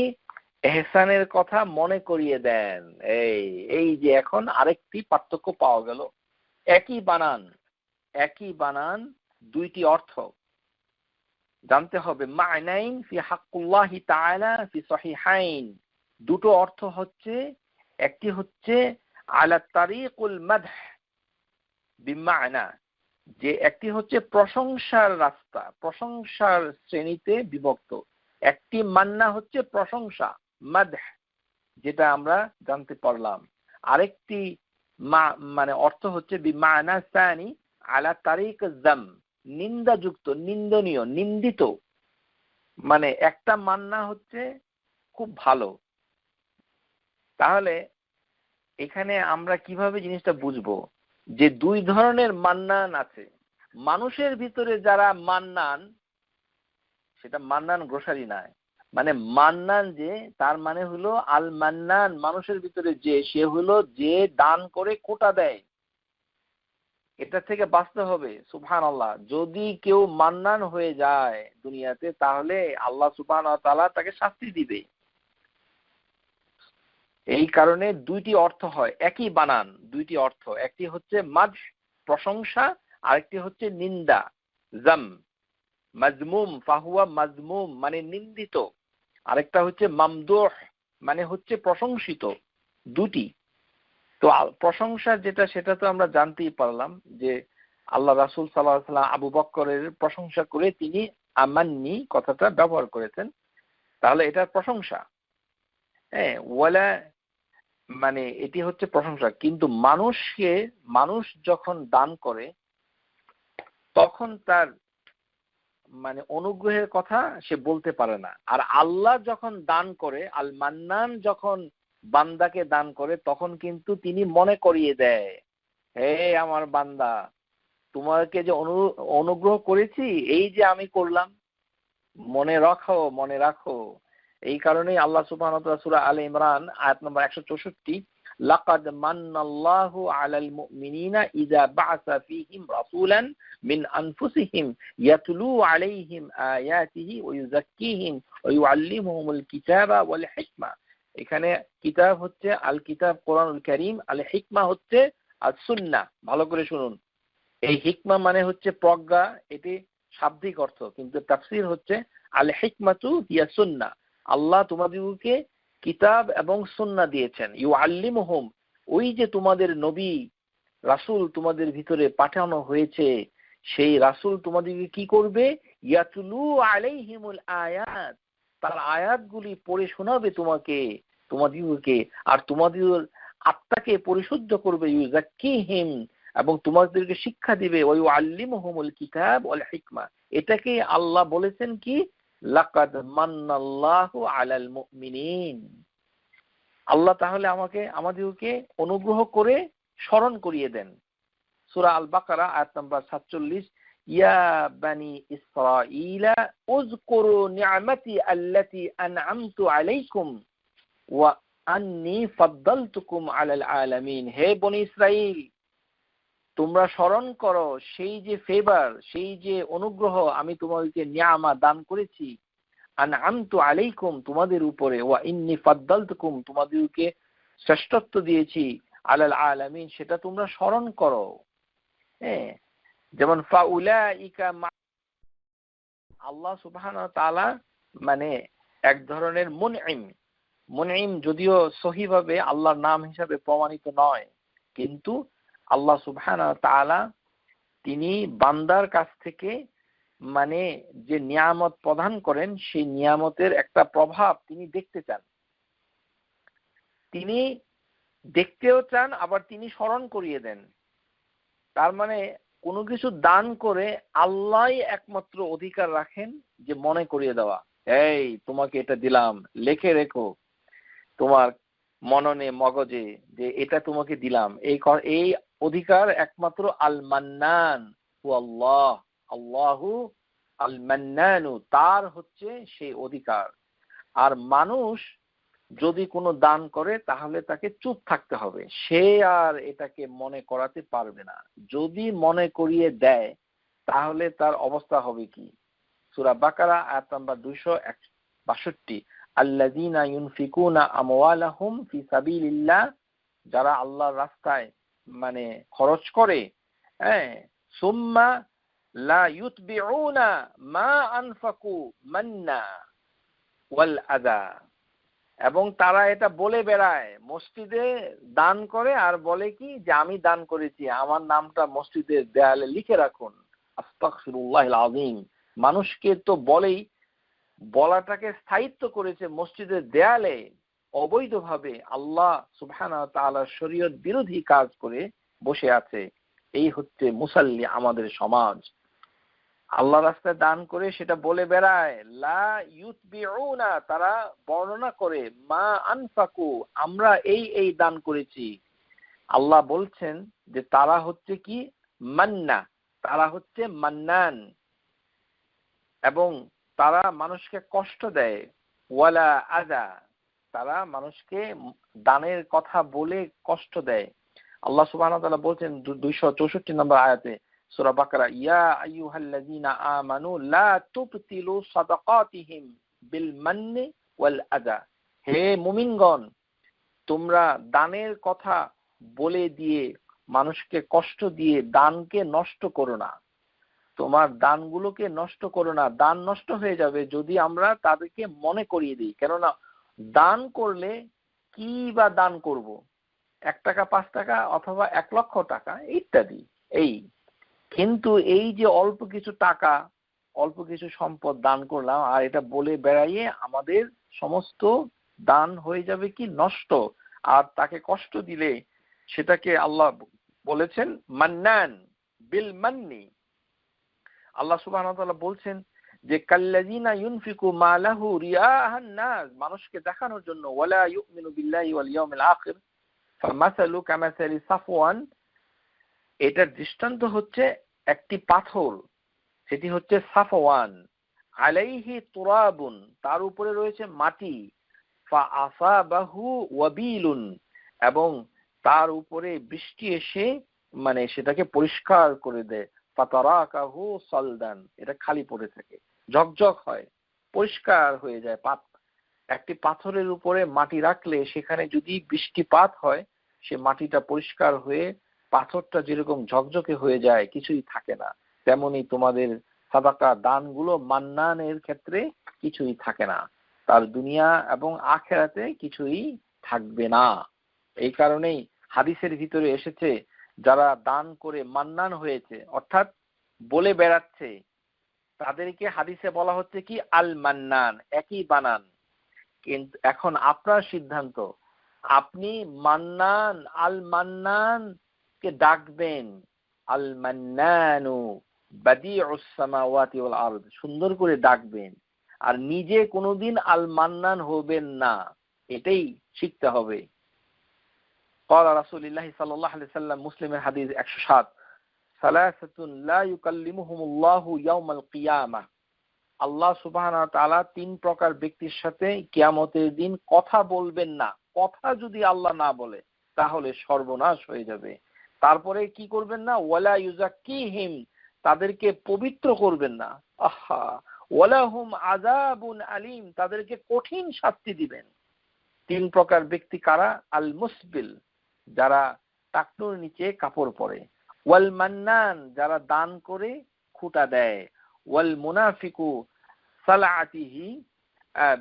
এহসানের কথা মনে করিয়ে দেন। এই যে এখন আরেকটি পার্থক্য পাওয়া গেল। একই বানান, একই বানান, দুইটি অর্থ। জানতে হবে মা'নাইন ফি হাক্কুল্লাহি তাআলা ফি সহিহাইন, দুটো অর্থ হচ্ছে, একটি হচ্ছে আলা তারিকুল মাদহ বিমা'না, যে একটি হচ্ছে প্রশংসার রাস্তা, প্রশংসার শ্রেণীতে বিভক্ত। একটি মান্না হচ্ছে প্রশংসা, মাদহ, যেটা আমরা জানতে পারলাম। আরেকটি মানে অর্থ হচ্ছে বিমা'না সানি আলা তারিক যাম, নিন্দাযুক্ত, নিন্দনীয়, নিন্দিত। মানে একটা মান্না হচ্ছে খুব ভালো। তাহলে এখানে আমরা কিভাবে জিনিসটা বুঝবো যে দুই ধরনের মান্নান আছে। মানুষের ভিতরে যারা মান্নান, সেটা মান্নান গ্রোসারি নয়, মানে মান্নান যে, তার মানে হলো আল মান্নান, মানুষের ভিতরে যে, সে হলো যে দান করে কোটা দেয়। এটা থেকে বাঁচতে হবে। সুবহানাল্লাহ, যদি কেউ মান্নান হয়ে যায় দুনিয়াতে, তাহলে আল্লাহ সুবহানাহু ওয়া তাআলা তাকে শাস্তি দিবে। এই কারণে দুইটি অর্থ হয়, একই বানান, দুইটি অর্থ। একটি হচ্ছে মাদহ, প্রশংসা, আরেকটি হচ্ছে নিন্দা, জাম। মাজমুম, ফাহুয়া মাজমুম মানে নিন্দিত। আরেকটা হচ্ছে মামদুহ মানে হচ্ছে প্রশংসিত। দুটি। তো প্রশংসা যেটা, সেটা তো আমরা জানতেই পারলাম যে আল্লাহ রাসূল সাল্লাল্লাহু আলাইহি ওয়াসাল্লাম আবু বকরের প্রশংসা করে তিনি আমান্নি কথাটা ব্যবহার করেছেন। তাহলে এটা প্রশংসা। হ্যাঁ, ওয়ালা মানে এটি হচ্ছে প্রশংসা। কিন্তু মানুষ যখন দান করে, তখন তার মানে অনুগ্রহের কথা সে বলতে পারে না। আর আল্লাহ যখন দান করে, আল মান্নান যখন বান্দাকে দান করে, তখন কিন্তু তিনি মনে করিয়ে দেয়, হে আমার বান্দা, তোমাকে যে অনুগ্রহ করেছি, এই যে আমি করলাম, মনে রাখো, মনে রাখো। এই কারণেই আল্লাহ সুবহানাহু ওয়া তাআলা সূরা আলে ইমরান আয়াত নম্বর 164, লাকাদ মান্নাল্লাহু আলাল মুমিনিনা ইযা বা'আসা ফীহিম রাসূলান মিন আনফুসিহিম ইয়াতলু আলাইহিম আয়াতিহি ওয়া ইউযাক্কিহিম ওয়া ইউআল্লিমুহুমুল কিতাবা ওয়াল হিকমা। এখানে কিতাব হচ্ছে আল কিতাব কোরআনুল কারীম, আল হিকমা হচ্ছে আস সুন্নাহ। ভালো করে শুনুন, এই হিকমা মানে হচ্ছে প্রজ্ঞা, এটি শাব্দিক অর্থ, কিন্তু তাফসীর হচ্ছে আল হিকমাতু হিয়া সুন্নাহ। আল্লাহ তোমাদেরকে কিতাব এবং সুন্নাহ দিয়েছেন। ইউআল্লিমুহুম, ওই যে তোমাদের নবী রাসূল তোমাদের ভিতরে পাঠানো হয়েছে, সেই রাসূল তোমাদেরকে কি করবে? ইয়াতলু আলাইহিমুল আয়াত, তার আয়াতগুলি পড়ে শোনাবে তোমাদেরকে, আর তোমাদের আত্মাকে পরিশুদ্ধ করবে। ইউযাক্কিহিম, এবং তোমাদেরকে শিক্ষা দিবে। ওয়া ইউআল্লিমুহুমুল কিতাব ওয়াল হিকমা। এটাকে আল্লাহ বলেছেন কি? লাকাদ মান্নাল্লাহু আলাল মুমিনিন। আল্লাহ তাহলে আমাদেরকে অনুগ্রহ করে স্মরণ করিয়ে দেন। সূরা আল বাকারা আয়াত নাম্বার 47, ইয়া বানি ইসরাঈলা উযকুরু নি'মাতি আল্লাতী আন'আমতু আলাইকুম ওয়া আন্নী ফাদ্দালতুকুম আলাল আলামিন। হে বনি ইসরাঈল, তোমরা স্মরণ করো সেই যে ফেভার, সেই যে অনুগ্রহ আমি তোমাদেরকে নিয়ামা দান করেছি, আনআমতু আলাইকুম তোমাদের উপরে, ওয়া ইন্নী ফাদ্দালতুকুম তোমাদেরকে শ্রেষ্ঠত্ব দিয়েছি, আলাল আলামিন সেটা তোমরা স্মরণ করো। হ্যাঁ, যেমন ফাউলাইকা, আল্লাহ সুবহানাহু ওয়া তাআলা মানে এক ধরনের মুনঈম যদিও সহিভাবে আল্লাহর নাম হিসাবে প্রমাণিত নয়, কিন্তু আল্লাহ সুবহানাহু ওয়া তাআলা তিনি বান্দার কাছ থেকে মানে যে নিয়ামত প্রদান করেন, সেই নিয়ামতের একটা প্রভাব তিনি দেখতে চান। তিনি দেখতেও চান, আবার তিনি স্মরণ করিয়ে দেন। তার মানে কোনো কিছু দান করে আল্লাহই একমাত্র অধিকার রাখেন যে মনে করিয়ে দেওয়া, এই তোমাকে এটা দিলাম, লিখে রেখো তোমার মননে মগজে যে এটা তোমাকে দিলাম। এই অধিকার একমাত্র আল মান্নান হু আল্লাহ, আল্লাহু আল মান্নানু, তার হচ্ছে সেই অধিকার। আর মানুষ যদি কোনো দান করে, তাহলে তাকে চুপ থাকতে হবে, সে আর এটাকে মনে করাতে পারবে না। যদি মনে করিয়ে দেয়, তাহলে তার অবস্থা হবে কি? সূরা বাকারা আয়াত নাম্বার 262, আল্লাযীনা ইউনফিকুনা আমওয়ালাহুম ফি সাবিলিল্লাহ, যারা আল্লাহর রাস্তায় মানে খরচ করে, হ্যাঁ, সুম্মা লা ইউতবিউনা মা আনফাকু মান্না ওয়াল আযা, এবং তারা এটা বলে বেড়ায়, মসজিদে দান করে আর বলে কি যে আমি দান করেছি, আমার নামটা মসজিদের দেয়ালে লিখে রাখুন। আস্তাগফিরুল্লাহিল আযীম। মানুষকে তো বলেই, বলাটাকে স্থায়িত্ব করেছে মসজিদের দেয়ালে, অবৈধভাবে আল্লাহ সুবহানাহু ওয়া তাআলার শরীয়ত বিরোধী কাজ করে বসে আছে। এই হচ্ছে মুসাল্লি আমাদের সমাজ। আল্লাহ রাস্তায় দান করে সেটা বলে বেড়ায়, লা ইউতবিউনা, তারা বর্ণনা করে, মা আনফাকু, আমরা এই এই দান করেছি। আল্লাহ বলছেন যে তারা হচ্ছে কি মান্না, তারা হচ্ছে মান্নান, এবং তারা মানুষকে কষ্ট দেয়, ওয়ালা আযা, তারা মানুষকে দানের কথা বলে কষ্ট দেয়। আল্লাহ সুবহানাহু ওয়া তাআলা বলছেন 264 নম্বর আয়াতে সূরা বাকারা, ইয়া আইয়ুহাল্লাযীনা আমানু লা তুবতিলু সাদাকাতিহিম বিল মান্নি ওয়াল আযা, হে মুমিনগণ, তোমরা দানের কথা বলে দিয়ে মানুষকে কষ্ট দিয়ে দানকে নষ্ট করো না। তোমার দানগুলোকে নষ্ট করো না। দান নষ্ট হয়ে যাবে যদি আমরা তাদেরকে মনে করিয়ে দিই। কেননা দান করলে কি বা দান করব, 1 টাকা 5 টাকা অথবা 1 লক্ষ টাকা ইত্যাদি। এই কিন্তু এই যে অল্প কিছু টাকা, অল্প কিছু সম্পদ দান করলাম আর এটা বলে বেড়াইয়ে আমাদের সমস্ত দান হয়ে যাবে কি নষ্ট। আর তাকে কষ্ট দিলে সেটাকে আল্লাহ বলেছেন মান্নান বিল মান্নি। আল্লাহ সুবহানাহু ওয়া তাআলা বলছেন যে কাল্লাযিনা ইউনফিকু মালাহু রিয়াআন নাস, মানুষকে দেখানোর জন্য, ওয়ালা ইউমিনু বিল্লাহি ওয়াল ইয়াউমিল আখির ফামাসালু কামাসালি সাফওয়ান, এটার দৃষ্টান্ত হচ্ছে একটি পাথর, সেটি হচ্ছে সাফওয়ান, আলাইহি তুরাবুন, তার উপরে রয়েছে মাটি, ফাআসাবাহু ওয়াবিলুন, এবং তার উপরে বৃষ্টি এসে মানে সেটাকে পরিষ্কার করে দেয়, ফাতারাকাহু সালদান, এটা খালি পড়ে থাকে, ঝকঝক হয়, পরিষ্কার হয়ে যায়। একটি পাথরের উপরে মাটি রাখলে সেখানে যদি বৃষ্টিপাত হয় সে মাটিটা পরিষ্কার হয়ে পাথরটা যেরকম ঝকঝকে হয়ে যায়, কিছুই থাকে না, তেমনি তোমাদের সাদাকা দানগুলো মান্নানের ক্ষেত্রে কিছুই থাকে না, তার দুনিয়া এবং আখিরাতে কিছুই থাকবে না। এই কারণেই হাদিসের ভিতরে এসেছে যারা দান করে মান্নান হয়েছে, অর্থাৎ বলে বেড়াচ্ছে, তাদেরকে হাদিসে বলা হচ্ছে কি আল মান্নান, একই বানান। কিন্তু এখন আপনার সিদ্ধান্ত, আপনি মান্নান আল মান্নান কে ডাকবেন আল মান্নানু বাদিউস সামাওয়াতি ওয়াল আরদ, সুন্দর করে ডাকবেন, আর নিজে কোনোদিন আল মান্নান হবেন না, এটাই শিখতে হবে। قال رسول الله صلى الله عليه وسلم, মুসলিমের হাদিস 107, সালাসাতুন লা ইউকাল্লিমুহুমুল্লাহু ইয়াউমাল কিয়ামাহ, আল্লাহ সুবহানাহু ওয়া তাআলা 3 প্রকার ব্যক্তির সাথে কিয়ামতের দিন কথা বলবেন না। কথা যদি আল্লাহ না বলে তাহলে সর্বনাশ হয়ে যাবে। তারপরে কি করবেন না, ওয়ালা ইউযাক্কিহিম, তাদেরকে পবিত্র করবেন না। আহা, ওয়ালাহুম আযাবুন আলীম, তাদেরকে কঠিন শাস্তি দিবেন। 3 প্রকার ব্যক্তি কারা? আল মুসবিল, যারা টাকনুর নিচে কাপড় পরে, ওয়াল মান্নান, যারা দান করে খুঁটা দেয়, ওয়াল মুনাফিকু সালাতিহি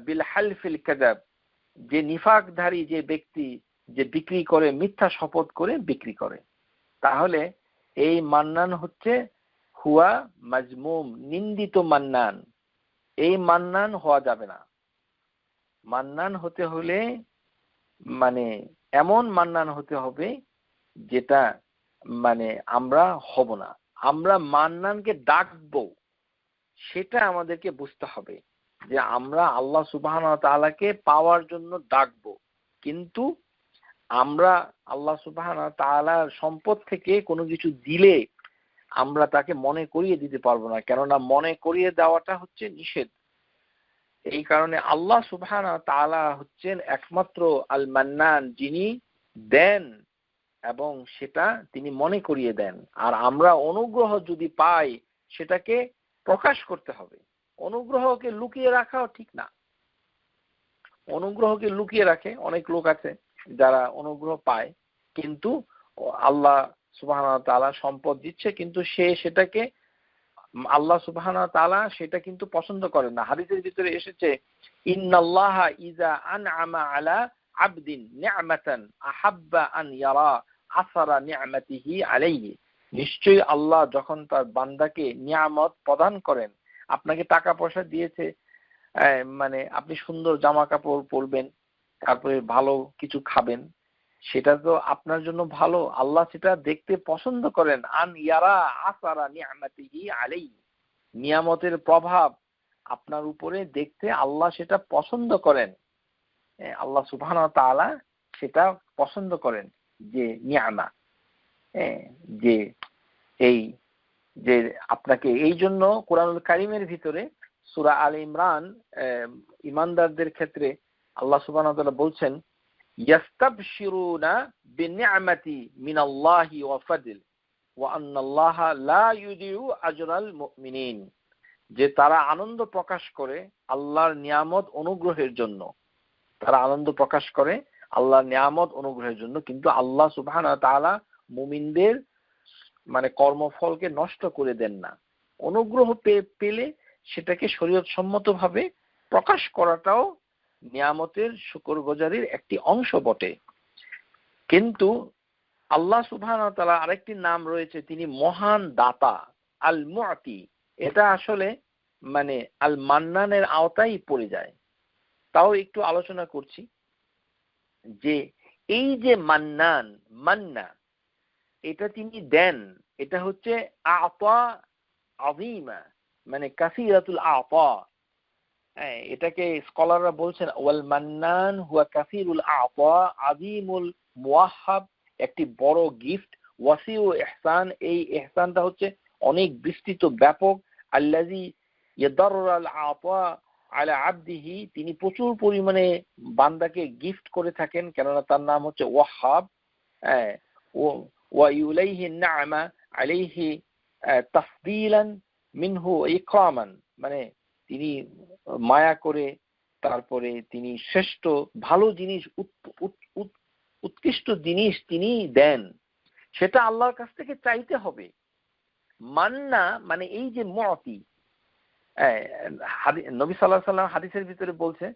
বিল হালফিল কাযাব, যে নিফাকধারী যে ব্যক্তি, যে বিক্রি করে, মিথ্যা শপথ করে বিক্রি করে। তাহলে এই মান্নান হচ্ছে হুয়া মাজমুম, নিন্দিত মান্নান। এই মান্নান হওয়া যাবে না। মান্নান হতে হলে মানে এমন মান্নান হতে হবে যেটা মানে আমরা হব না, আমরা মান্নানকে ডাকবো, সেটা আমাদেরকে বুঝতে হবে যে আমরা আল্লাহ সুবহানাহু ওয়া তাআলাকে পাওয়ার জন্য ডাকবো, কিন্তু আমরা আল্লাহ সুবহানাহু ওয়া তাআলার সম্পদ থেকে কোনো কিছু দিলে আমরা তাকে মনে করিয়ে দিতে পারবো না, কেননা মনে করিয়ে দেওয়াটা হচ্ছে নিষেধ। এই কারণে আল্লাহ সুবহানাহু ওয়া তাআলা হচ্ছেন একমাত্র আল মান্নান, যিনি দেন এবং সেটা তিনি মনে করিয়ে দেন। আর আমরা অনুগ্রহ যদি পাই সেটাকে প্রকাশ করতে হবে। অনুগ্রহকে লুকিয়ে রাখাও ঠিক না। অনুগ্রহকে লুকিয়ে রাখে অনেক লোক আছে যারা অনুগ্রহ পায়, কিন্তু আল্লাহ সুবহানাহু ওয়া তাআলা সম্পদ দিচ্ছে কিন্তু সে সেটাকে আল্লাহ সুবহানাহু ওয়া তাআলা সেটা কিন্তু পছন্দ করেন না। হাদিসের ভিতরে এসেছে, ইন্নাল্লাহা ইযা আনআমা আলা আবদিন নি'মাতান আহাব্বা আন ইয়ারা আসারা নি'মাতিহি আলাইহি। নিশ্চয়ই আল্লাহ যখন তার বান্দাকে নিয়ামত প্রদান করেন, আপনাকে টাকা পয়সা দিয়েছে, মানে আপনি সুন্দর জামা কাপড় পরবেন, তারপরে ভালো কিছু খাবেন, সেটা তো আপনার জন্য ভালো, আল্লাহ সেটা দেখতে পছন্দ করেন। আন ইয়ারা আসারা নি'মাতিহি আলাইহি, নিয়ামতের প্রভাব আপনার উপরে দেখতে আল্লাহ সেটা পছন্দ করেন। আল্লাহ সুবহানাহু ওয়া তাআলা সেটা পছন্দ করেন যে নিয়ামা, যে এই যে আপনাকে, এই জন্য কোরআনুল কারীমের ভিতরে সূরা আলে ইমরান ঈমানদারদের ক্ষেত্রে আল্লাহ সুবহানাহু ওয়া তাআলা বলছেন, ইয়াস্তাবশিরুনা বিনি'মাতি মিনাল্লাহি ওয়া ফাদল ওয়া আন্নাল্লাহা লা ইউদিউ আজরাল মুমিনিন, যে তারা আনন্দ প্রকাশ করে আল্লাহর নিয়ামত অনুগ্রহের জন্য, তারা আনন্দ প্রকাশ করে আল্লাহর নিয়ামত অনুগ্রহের জন্য, কিন্তু আল্লাহ সুবহানাহু ওয়া তাআলা মুমিনদের মানে কর্মফলকে নষ্ট করে দেন না। অনুগ্রহ পেলে সেটাকে শরীয়ত সম্মতভাবে প্রকাশ করাটাও নিয়ামতের শুকরগুজারির একটি অংশ বটে। কিন্তু আল্লাহ সুবহানাহু ওয়া তাআলা আরেকটি নাম রয়েছে, তিনি মহান দাতা, আল মুআতি। এটা আসলে মানে আল মান্নানের আওতায় পড়ে যায়। তাও একটু আলোচনা করছি যে এই যে মান্নান, মান্না, এটা তিনি দেন, এটা হচ্ছে আতা আযীমা, মানে কাসীরাতুল আতা। এটাকে স্কলাররা বলছেন ওয়াল মান্নান হুয়া কাসীরুল আতা আযীমুল মুওয়াহ্হাব, একটি বড় গিফট। ওয়াসিউ ইহসান, এই ইহসানটা হচ্ছে অনেক বিস্তৃত ব্যাপক। আল্লাযী ইয়াদাররাল আতা আলা আবদিহি, তিনি প্রচুর পরিমাণে বান্দাকে গিফট করে থাকেন, কেননা তার নাম হচ্ছে ওয়াহ্হাব। ওয়া ইউলাইহি নি'মা আলাইহি তাফদীলান মিনহু ইকরামান, মানে তিনি মায়া করে, তারপরে তিনি শ্রেষ্ঠ ভালো জিনিস, উৎকৃষ্ট জিনিস তিনি দেন, সেটা আল্লাহর কাছ থেকে চাইতে হবে। মান্না মানে এই যে মুআতি, নবী সাল্লাল্লাহু আলাইহি ওয়াসাল্লাম হাদিসের ভিতরে বলছে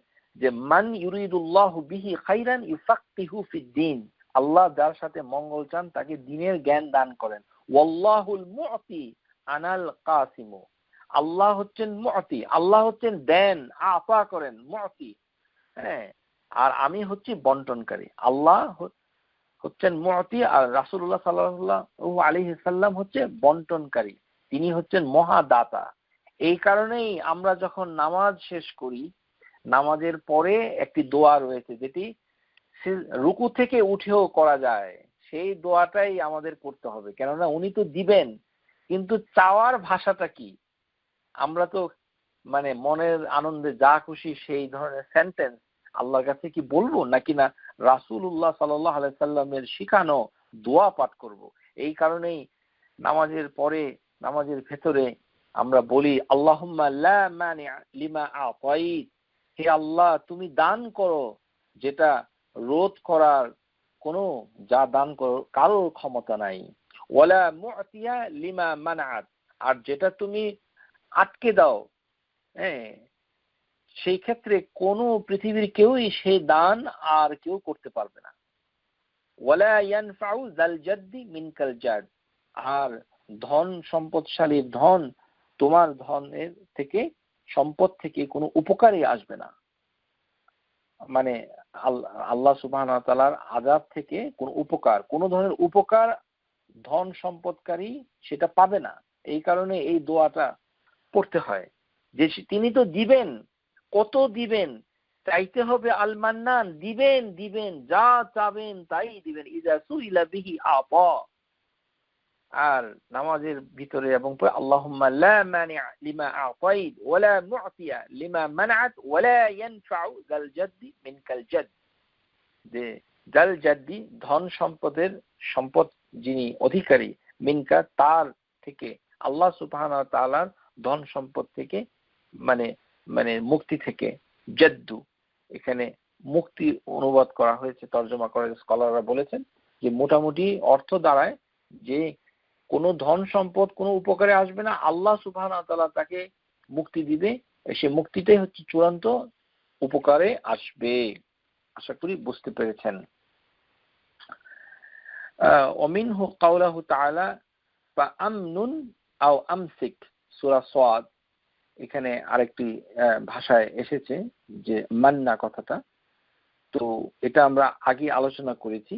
যে মান ইউরিদুল্লাহু বিহি খাইরান ইউফাক্কিহু ফিদ্দীন, আল্লাহ যার সাথে মঙ্গল চান তাকে দ্বীনের জ্ঞান দান করেন। ওয়াল্লাহুল মুআতি আনাল কাসিমু, আল্লাহ হচ্ছেন মুআতি, আল্লাহ হচ্ছেন দেন, আতা করেন, মুআতি, আর আমি হচ্ছি বন্টনকারী। আল্লাহ হচ্ছেন মুআতি আর রাসূলুল্লাহ সাল্লাল্লাহু আলাইহি সাল্লাম হচ্ছে বন্টনকারী, তিনি হচ্ছেন মহাদাতা। এই কারণেই আমরা যখন নামাজ শেষ করি, নামাজের পরে একটি দোয়া রয়েছে যেটি রুকু থেকে উঠেও করা যায়, সেই দোয়াটাই আমাদের করতে হবে, কেননা উনি তো দিবেন, কিন্তু চাওয়ার ভাষাটা কি? আমরা তো মানে মনের আনন্দে যা খুশি সেই ধরনের সেন্টেন্স আল্লাহর কাছে কি বলবো, নাকি না রাসূলুল্লাহ সাল্লাল্লাহু আলাইহি সাল্লামের শিখানো দোয়া পাঠ করব। এই কারণেই নামাজের পরে, নামাজের ভেতরে আমরা বলি আল্লাহুম্মা লা মানি'a লিমা আ'তাইত, হে আল্লাহ তুমি দান করো যেটা রোধ করার কোনো, যা দান করো কারোর ক্ষমতা নাই। ওয়ালা মু'তিয়া লিমা মানা'আত, আর যেটা তুমি আটকে দাও, সেই ক্ষেত্রে কোনো পৃথিবীর কেউই সেই দান আর কেউ করতে পারবে না। ওয়ালা ইয়ানফাউ যাল জাদ্দি মিনকাল জাদ, আর ধন সম্পদশালীর ধন তোমার ধনের থেকে, সম্পদ থেকে কোনো উপকারই আসবে না। মানে আল্লাহ সুবহানাহু ওয়া তাআলার আযাব থেকে কোনো উপকার, কোনো ধরনের উপকার ধন সম্পদকারী সেটা পাবে না। এই কারণে এই দোয়াটা পড়তে হয় যে তিনি তো দিবেন, কত দিবেন, চাইতে হবে আল মান্নান, দিবেন দিবেন, যা চাবেন তাই দিবেন। ইযা সুইলা বিহি আতা, আর নামাজের ভিতরে এবং পরে আল্লাহুম্মা লা মানি'a লিমা আ'তাইত ওয়ালা মু'তিয়া লিমা মানা'আত ওয়ালা ইয়ানফা'ু যাল জাদ্দি মিনকাল জাদ, যে যাল জাদ্দি ধন সম্পদের, সম্পদ যিনি অধিকারী, মিনকা তার থেকে, আল্লাহ সুবহানাহু ওয়া তাআলার ধন সম্পদ থেকে, মানে মানে মুক্তি থেকে। জাদ্দু এখানে মুক্তি অনুবাদ করা হয়েছে, তর্জমা করা, স্কলাররা বলেছেন যে মোটামুটি অর্থ দাঁড়ায় যে কোনো ধন সম্পদ কোনো উপকারে আসবে না, আল্লাহ সুবহানাহু ওয়া তাআলা তাকে মুক্তি দিবে, সে মুক্তিটাই হচ্ছে চূড়ান্ত উপকারে আসবে। আশা করি বুঝতে পেরেছেন। ওমিনহু কাওলাহু তাআলা ফাআমনুন আও আমসিক, সূরা সাদ, এখানে আরেকটি ভাষায় এসেছে যে মান্না কথাটা। তো এটা আমরা আগে আলোচনা করেছি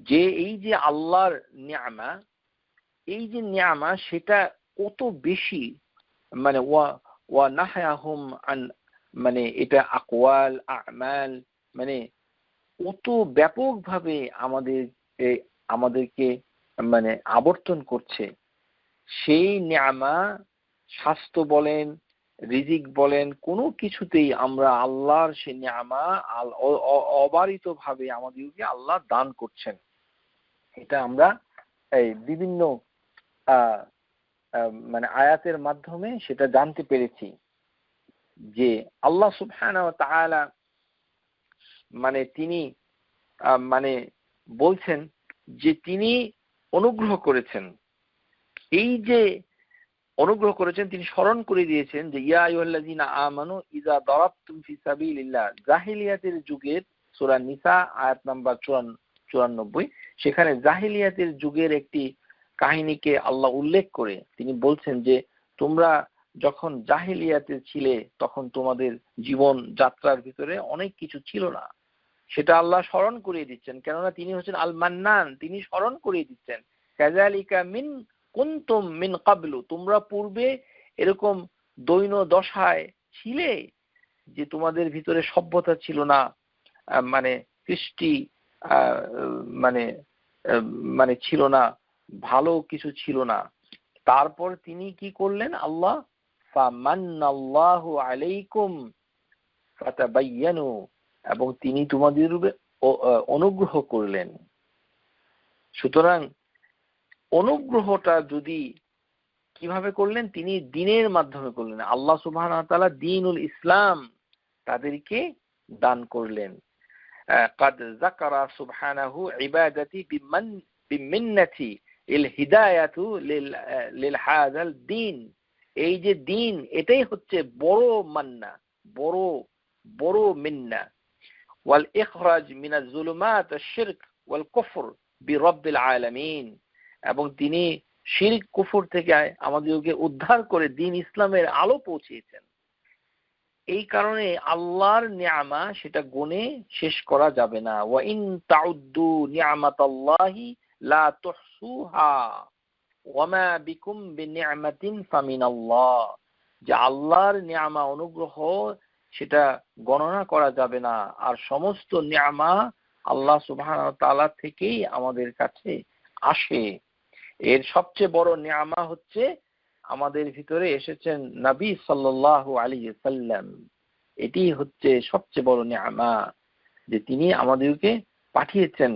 যে এই যে আল্লাহর নিয়ামা, এই যে নিয়ামা সেটা কত বেশি, মানে ওয়া নাহায়াহুম আন, মানে এটা আকওয়াল আমাল, মানে কত ব্যাপকভাবে আমাদেরকে মানে আবর্তন করছে। সেই নিয়ামা, স্বাস্থ্য বলেন, রিজিক বলেন, কোনো কিছুতেই আমরা আল্লাহর সেই নিয়ামা অবারিতভাবে আমাদেরকে আল্লাহ দান করছেন। এটা আমরা এই বিভিন্ন মানে আয়াতের মাধ্যমে সেটা জানতে পেরেছি যে আল্লাহ সুবহানাহু ওয়া তাআলা মানে তিনি মানে বলছেন যে তিনি অনুগ্রহ করেছেন। এই যে অনুগ্রহ করেছেন, তিনি স্মরণ করে দিয়েছেন যে ইয়া আইয়ুহাল্লাযীনা আমানু ইযা দারাবতুম ফি সাবিলিল্লাহ, জাহিলিয়াতের যুগের সূরা নিসা আয়াত নাম্বার 94, সেখানে জাহিলিয়াতের যুগের একটি কাহিনীকে আল্লাহ উল্লেখ করে তিনি বলছেন যে তোমরা যখন জাহিলিয়াতে ছিলে তখন তোমাদের জীবন যাত্রার ভিতরে অনেক কিছু ছিল না, সেটা আল্লাহ স্মরণ করিয়ে দিচ্ছেন, কেননা তিনি হচ্ছেন আল মান্নান, তিনি স্মরণ করিয়ে দিচ্ছেন কাযালিকা মিন কুনতুম মিন ক্বাবলু, তোমরা পূর্বে এরকম দৈন দশায় ছিলে যে তোমাদের ভিতরে সভ্যতা ছিল না, মানে কৃষ্টি মানে মানে ছিল না, ভালো কিছু ছিল না। তারপর তিনি কি করলেন, আল্লাহ ফামান্নাল্লাহু আলাইকুম ফাতাবায়ানু, এবং তিনি তোমাদের উপরে অনুগ্রহ করলেন। সুতরাং অনুগ্রহটা যদি কিভাবে করলেন, তিনি দ্বীনের মাধ্যমে করলেন। আল্লাহ সুবহানাহু ওয়া তাআলা দ্বীনুল ইসলাম তাদেরকে দান করলেন। قد ذكر سبحانه عبادتي بمنتي الهداية لهذا الدين, এই যে দ্বীন, এটাই হচ্ছে বড় মান্না, বড় বড় মিন্না। ওয়াল ইখরাজ মিনাজ যুলুমাত আশ-শিরক ওয়াল কুফর বিরাব্বিল আলামিন, এবং তিনি শিরক কুফর থেকে আমাদেরকে উদ্ধার করে দ্বীন ইসলামের আলো পৌঁছিয়েছেন। এই কারণে আল্লাহর নিয়ামা সেটা গুণে শেষ করা যাবে না। ওয়া ইন তাউদ্দু নি'মাতাল্লাহি লা তুহসুহা ওয়া মা বিকুম বিনি'মাতিন ফামিনাল্লাহ, যে আল্লাহর নিয়ামা অনুগ্রহ সেটা গণনা করা যাবে না, আর সমস্ত নিয়ামা আল্লাহ সুবহানাহু ওয়া তাআলা থেকেই আমাদের কাছে আসে। এর সবচেয়ে বড় নিয়ামা হচ্ছে আমাদের ভিতরে এসেছেন নবী সাল্লাল্লাহু আলাইহি ওয়াসাল্লাম। এটি হচ্ছে সবচেয়ে বড় নিয়ামা যে তিনি আমাদেরকে পাঠিয়েছেন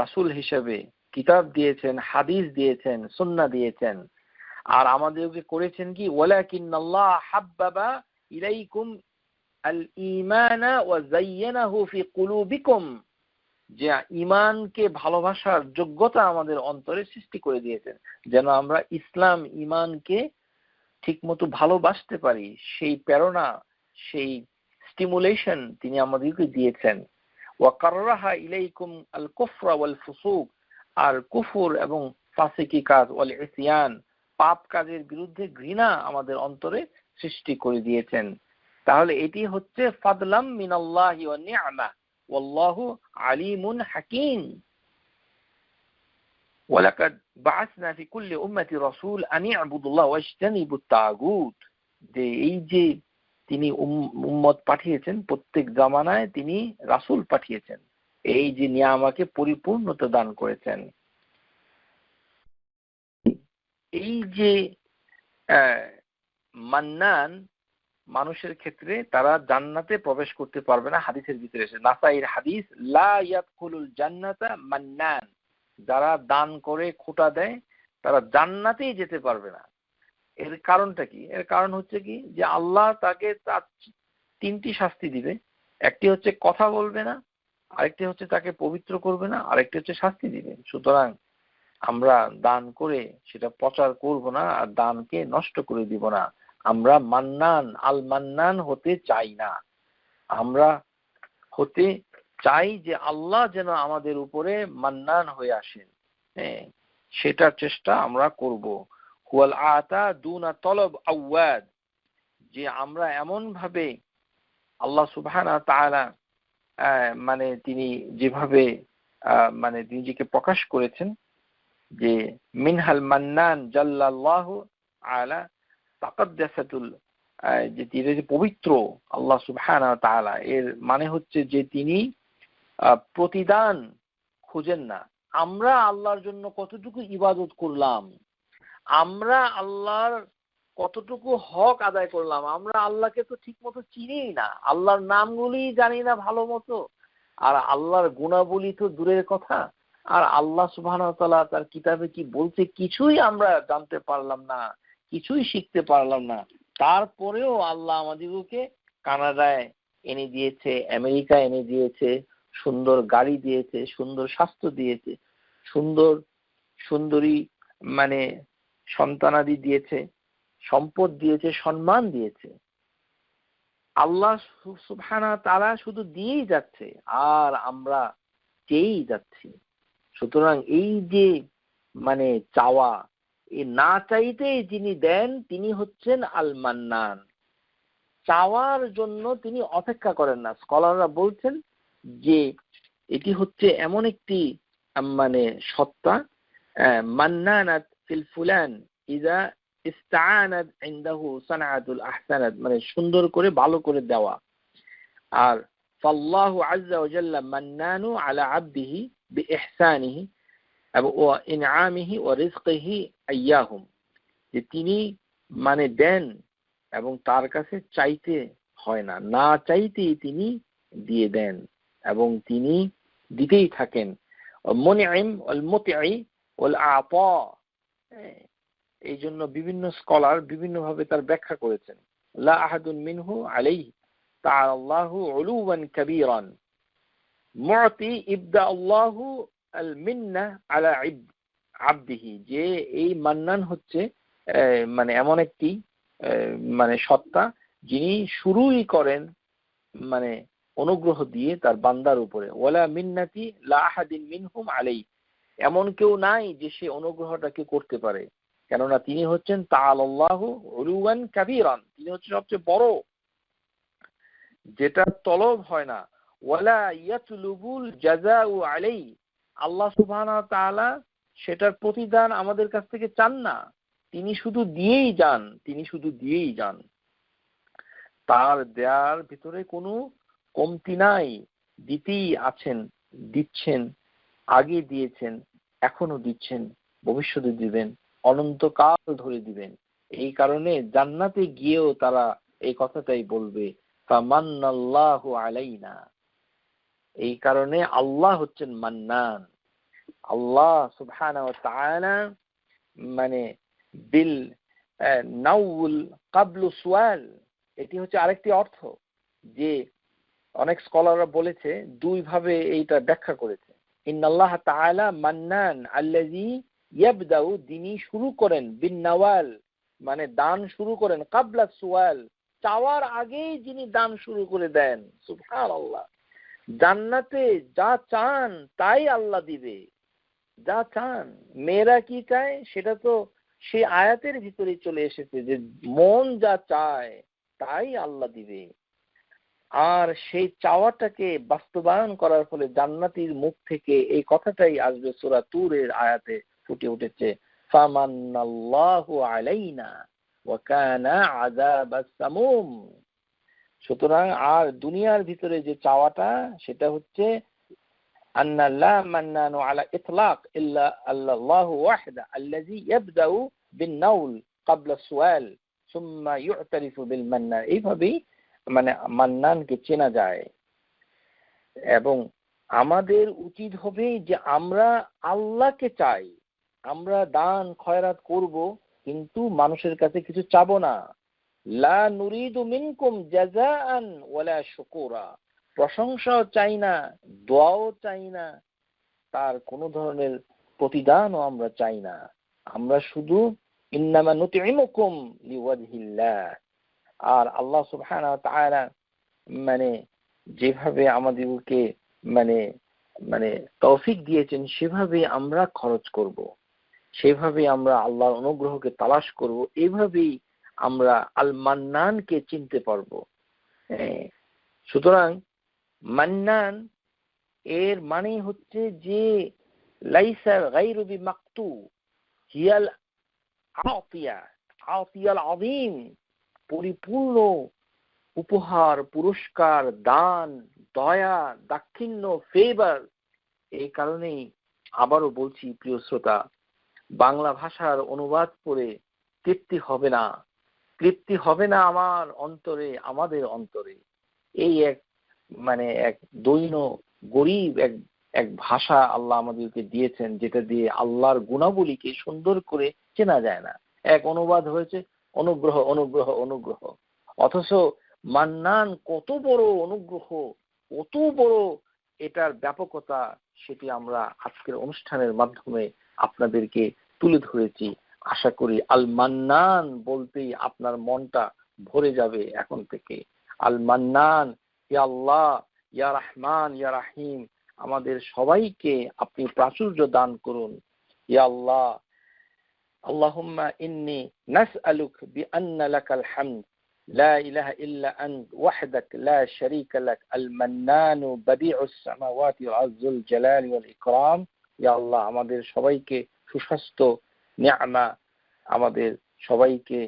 রাসূল হিসেবে, কিতাব দিয়েছেন, হাদিস দিয়েছেন, সুন্নাহ দিয়েছেন, আর আমাদেরকে করেছেন কি ওয়ালাকিন্নাল্লাহ হাব্বাবা ইলাইকুম আল ঈমানা ওয়া যায়্যানাহু ফি কুলুবিকুম, যে ঈমানকে ভালোবাসার যোগ্যতা আমাদের অন্তরে সৃষ্টি করে দিয়েছেন, যেন আমরা ইসলাম ঈমানকে ঠিকমতো ভালোবাসতে পারি। সেই প্রেরণা, সেই স্টিমুলেশন তিনি আমাদেরকে দিয়েছেন। ওয়া কাররাহা ইলাইকুম আল কুফরা ওয়াল ফুসুক, আর কুফর এবং ফাসিকি কাজ, ওয়াল ইসয়ান, পাপ কাজের বিরুদ্ধে ঘৃণা আমাদের অন্তরে সৃষ্টি করে দিয়েছেন। তাহলে এটি হচ্ছে ফাদলাম মিনাল্লাহি ওয়া নি'মা ওয়াল্লাহু আলিমুন হাকিম। ওয়ালাকাদ বাআসনা ফি কুল্লি উম্মতি রাসূল আন ই'বুদুল্লাহ ওয়াজতানিবুত তাগুত, যে এই যে তিনি উম্মত পাঠিয়েছেন, প্রত্যেক জামানায় তিনি রাসূল পাঠিয়েছেন, এই যে নিয়ামাকে পরিপূর্ণতা দান করেছেন। এই যে মান্নান, মানুষের ক্ষেত্রে তারা জান্নাতে প্রবেশ করতে পারবে না। হাদিসের ভিতরে এসে নাসাইর হাদিস, লা ইয়াদখুলুল জান্নাতা মান্নান, যারা দান করে খোঁটা দেয় তারা জান্নাতেই যেতে পারবে না। এর কারণটা কি? এর কারণ হচ্ছে কি, যে আল্লাহ তাকে তার 3টি শাস্তি দিবে। একটি হচ্ছে কথা বলবে না, আরেকটি হচ্ছে তাকে পবিত্র করবে না, আরেকটি হচ্ছে শাস্তি দিবে। সুতরাং আমরা দান করে সেটা প্রচার করব না, আর দানকে নষ্ট করে দিব না। আমরা মান্নান, আল মান্নান হতে চাই না। আমরা হতে চাই যে আল্লাহ যেন আমাদের উপরে মান্নান হয়ে আসেন, হ্যাঁ, সেটার চেষ্টা আমরা করব। হুয়াল আতা দুনা তলব আওয়াদ, যে আমরা এমন ভাবে আল্লাহ সুবহানাহু ওয়া তাআলা মানে তিনি যেভাবে মানে নিজেকে প্রকাশ করেছেন যে মিনহাল মান্নান জাল্লাল্লাহু আলা তাকাদ্দাসাতুল, যে তিনি যে পবিত্র আল্লাহ সুবহানাহু ওয়া তাআলা, এর মানে হচ্ছে যে তিনি প্রতিদান খুঁজেন না। আমরা আল্লাহর জন্য কতটুকু ইবাদত করলাম, আমরা আল্লাহর কতটুকু হক আদায় করলাম, আমরা আল্লাহকে তো ঠিক মতো চিনিই না, আল্লাহর নামগুলি জানি না ভালো মতো, আর আল্লাহর গুণাবলী তো দূরের কথা। আর আল্লাহ সুবহানাহু ওয়া তাআলা তার কিতাবে কি বলছে কিছুই আমরা জানতে পারলাম না, কিছুই শিখতে পারলাম না। তারপরেও আল্লাহ আমাদেরকে কানাডায় এনে দিয়েছে, আমেরিকা এনে দিয়েছে, সুন্দর গাড়ি দিয়েছে, সুন্দর স্বাস্থ্য দিয়েছে, সুন্দর সুন্দরী মানে সন্তানাদি দিয়েছে, সম্পদ দিয়েছে, সম্মান দিয়েছে। আল্লাহ সুবহানাহু ওয়া তাআলা শুধু দিয়েই যাচ্ছে, আর আমরা চেয়েই যাচ্ছি। সুতরাং এই যে মানে চাওয়া, এই না চাইতেই যিনি দেন তিনি হচ্ছেন আল মান্নান। চাওয়ার জন্য তিনি অপেক্ষা করেন না। স্কলাররা বলছেন যে এটি হচ্ছে এমন একটি মানে সত্তা, মান্নানাত ফিল ফুলান ইযা ইস্তাআনাত ইনদাহু সানাআতুল আহসানাত, মানে সুন্দর করে ভালো করে দেওয়া। আর ফাল্লাহু আযজা ওয়া জাল্লা মান্নানু আলা আবদিহি বিইহসানিহি ওয়া ইনআমিহি ওয়া রিজকিহি আইয়াহুম, যে তিনি মানে দেন এবং তার কাছে চাইতে হয় না, না চাইতেই তিনি দিয়ে দেন এবং তিনি দিতেই থাকেন। মুনঈম ওয়াল মুতঈ ওয়াল আতা, এই জন্য বিভিন্ন স্কলার বিভিন্নভাবে তার ব্যাখ্যা করেছেন। লা আহাদুন মিনহু আলাইহি তাআলা আল্লাহু উলুওয়ান কাবীরান মুতি ইবদা আল্লাহু আল মিন্না আলা আবদিহি, যে এই মান্নান হচ্ছে মানে এমন একটি মানে সত্তা যিনি শুরুই করেন মানে অনুগ্রহ দিয়ে তার বান্দার উপরে। ওয়ালা মিন্নাতি লা আহাদিন মিনহুম আলাইহি, এমন কেউ নাই যে সে অনুগ্রহটাকে করতে পারে, কেননা তিনি হচ্ছেন তাআলাল্লাহু উলুওয়ান কাবীরান, তিনি হচ্ছেন সবচেয়ে বড়, যেটা তলব হয় না। ওয়ালা ইয়াতলুবুল জাযাউ আলাইহি, আল্লাহ সুবহানাহু ওয়া তাআলা সেটার প্রতিদান আমাদের কাছ থেকে চান না, তিনি শুধু দিয়েই যান, তিনি শুধু দিয়েই যান। তার দেয়ার ভিতরে কোনো কমতি নাই, দিতেই আছেন, দিচ্ছেন, আগে দিয়েছেন, এখনো দিচ্ছেন, ভবিষ্যতে দিবেন, অনন্তকাল ধরে দিবেন। এই কারণে জান্নাতে গিয়েও তারা এই কথাটাই বলবে, ফামান্নাল্লাহু আলাইনা। এই কারণে আল্লাহ হচ্ছেন মান্নান। আল্লাহ সুবহানাহু ওয়া তাআলা মানে বিল নাউল কাবলু সুয়াল, এটি হচ্ছে আরেকটি অর্থ, যে অনেক স্কলাররা বলেছে দুই ভাবে এইটা ব্যাখ্যা করেছে। ইন্নাল্লাহ তাআলা মান্নান আল্লাযী ইয়াবদাউ, তিনি শুরু করেন, বিন নাওয়াল মানে দান শুরু করেন, কাবলা সুয়াল চাওয়ার আগেই যিনি দান শুরু করে দেন। সুবহানাল্লাহ, জান্নাতে যা চান তাই আল্লাহ দিবে, যা চান। মেয়েরা কি চায় সেটা তো সেই আয়াতের ভিতরে চলে এসেছে, যে মন যা চায় তাই আল্লাহ দিবে। আর সেই চাওয়াটাকে বাস্তবায়ন করার ফলে জান্নাতীর মুখ থেকে এই কথাটাই আসবে। সূরা তুরের আয়াতে ফুটে উঠেছে, ফামান্নাল্লাহু আলাইনা ওয়া কানা আযাবাস সামুম। সুতরাং আর দুনিয়ার ভিতরে যে চাওয়াটা সেটা হচ্ছে আন্না লা মান্নানু আলা ইতলাক ইল্লা আল্লাহু ওয়াহদা আল্লাযী ইয়াবদাউ বিন নাউল ক্বাবলা সুয়াল সুম্মা ইউ'তারিফু বিল মান্নান। এইভাবেই মানে মান্নানকে চেনা যায়। এবং আমাদের উচিত হবে যে আমরা আল্লাহকে চাই, আমরা দান খয়রাত করব কিন্তু মানুষের কাছে কিছু চাবো না। লা নুরিদু মিনকুম জাযাআন ওয়ালা শুকুরা, প্রশংসাও চাই না, দোয়াও চাই না, তার কোনো ধরনের প্রতিদানও আমরা চাই না। আমরা শুধু ইন্নামা নুতইমুকুম লিওয়াজহিল্লাহ। আর আল্লাহ সুবহানাহু ওয়া তাআলা মানে যেভাবে আমাদেরকে মানে মানে তৌফিক দিয়েছেন সেভাবে আমরা খরচ করব, সেভাবে আমরা আল্লাহর অনুগ্রহকে তালাশ করব, এইভাবেই আমরা আল মান্নানকে চিনতে পারবো। সুতরাং মান্নান এর মানে হচ্ছে যে লাইসা গায়রু বিমাকতু হিয়াল আতিয়া, আতিয়াল আযীম, পরিপূর্ণ উপহার, পুরস্কার, দান, দয়া, দাক্ষিণ্য, ফেভার। এই কারণেই আবারও বলছি প্রিয় শ্রোতা, বাংলা ভাষার অনুবাদ করে তৃপ্তি হবে না, তৃপ্তি হবে না আমার অন্তরে, আমাদের অন্তরে। এই এক এক দৈন গরিব এক ভাষা আল্লাহ আমাদেরকে দিয়েছেন, যেটা দিয়ে আল্লাহর গুণাবলীকে সুন্দর করে চেনা যায় না। এক অনুবাদ হয়েছে অনুগ্রহ, অনুগ্রহ, অনুগ্রহ। অথচ মান্নান কত বড় অনুগ্রহ, কত বড় এটার ব্যাপকতা, সেটি আমরা আজকের অনুষ্ঠানের মাধ্যমে আপনাদেরকে তুলে ধরেছি। আশা করি আল মান্নান বলতেই আপনার মনটা ভরে যাবে এখন থেকে। আল মান্নান, ইয়া আল্লাহ, ইয়া রহমান, ইয়া রাহিম, আমাদের সবাইকে আপনি প্রাচুর্য দান করুন। ইয়া আল্লাহ, আল্লাহুম্মা ইন্নী নাসআলুক বিআন্না লাকাল হামদ লা ইলাহা ইল্লা আনত ওয়াহদাক লা শারীকা লাক আল মান্নানু বাদিউস সামাওয়াতি ওয়াল আরযুল জালালি ওয়াল ইকরাম। ইয়া আল্লাহ, আমাদের সবাইকে সুস্বাস্থ্য, নিয়ামা, আমাদের সবাইকে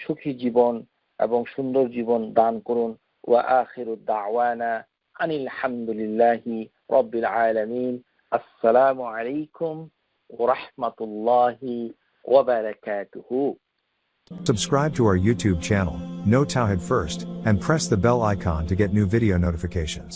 সুখী জীবন এবং সুন্দর জীবন দান করুন। ওয়া আখিরু দাওয়ানা আনিল হামদুলিল্লাহি রাব্বিল আলামিন। আসসালামু আলাইকুম ওয়া রাহমাতুল্লাহি ওয়া বারাকাতুহু। Subscribe to our YouTube channel, Know Tawhid First, and press the bell icon to get new video notifications.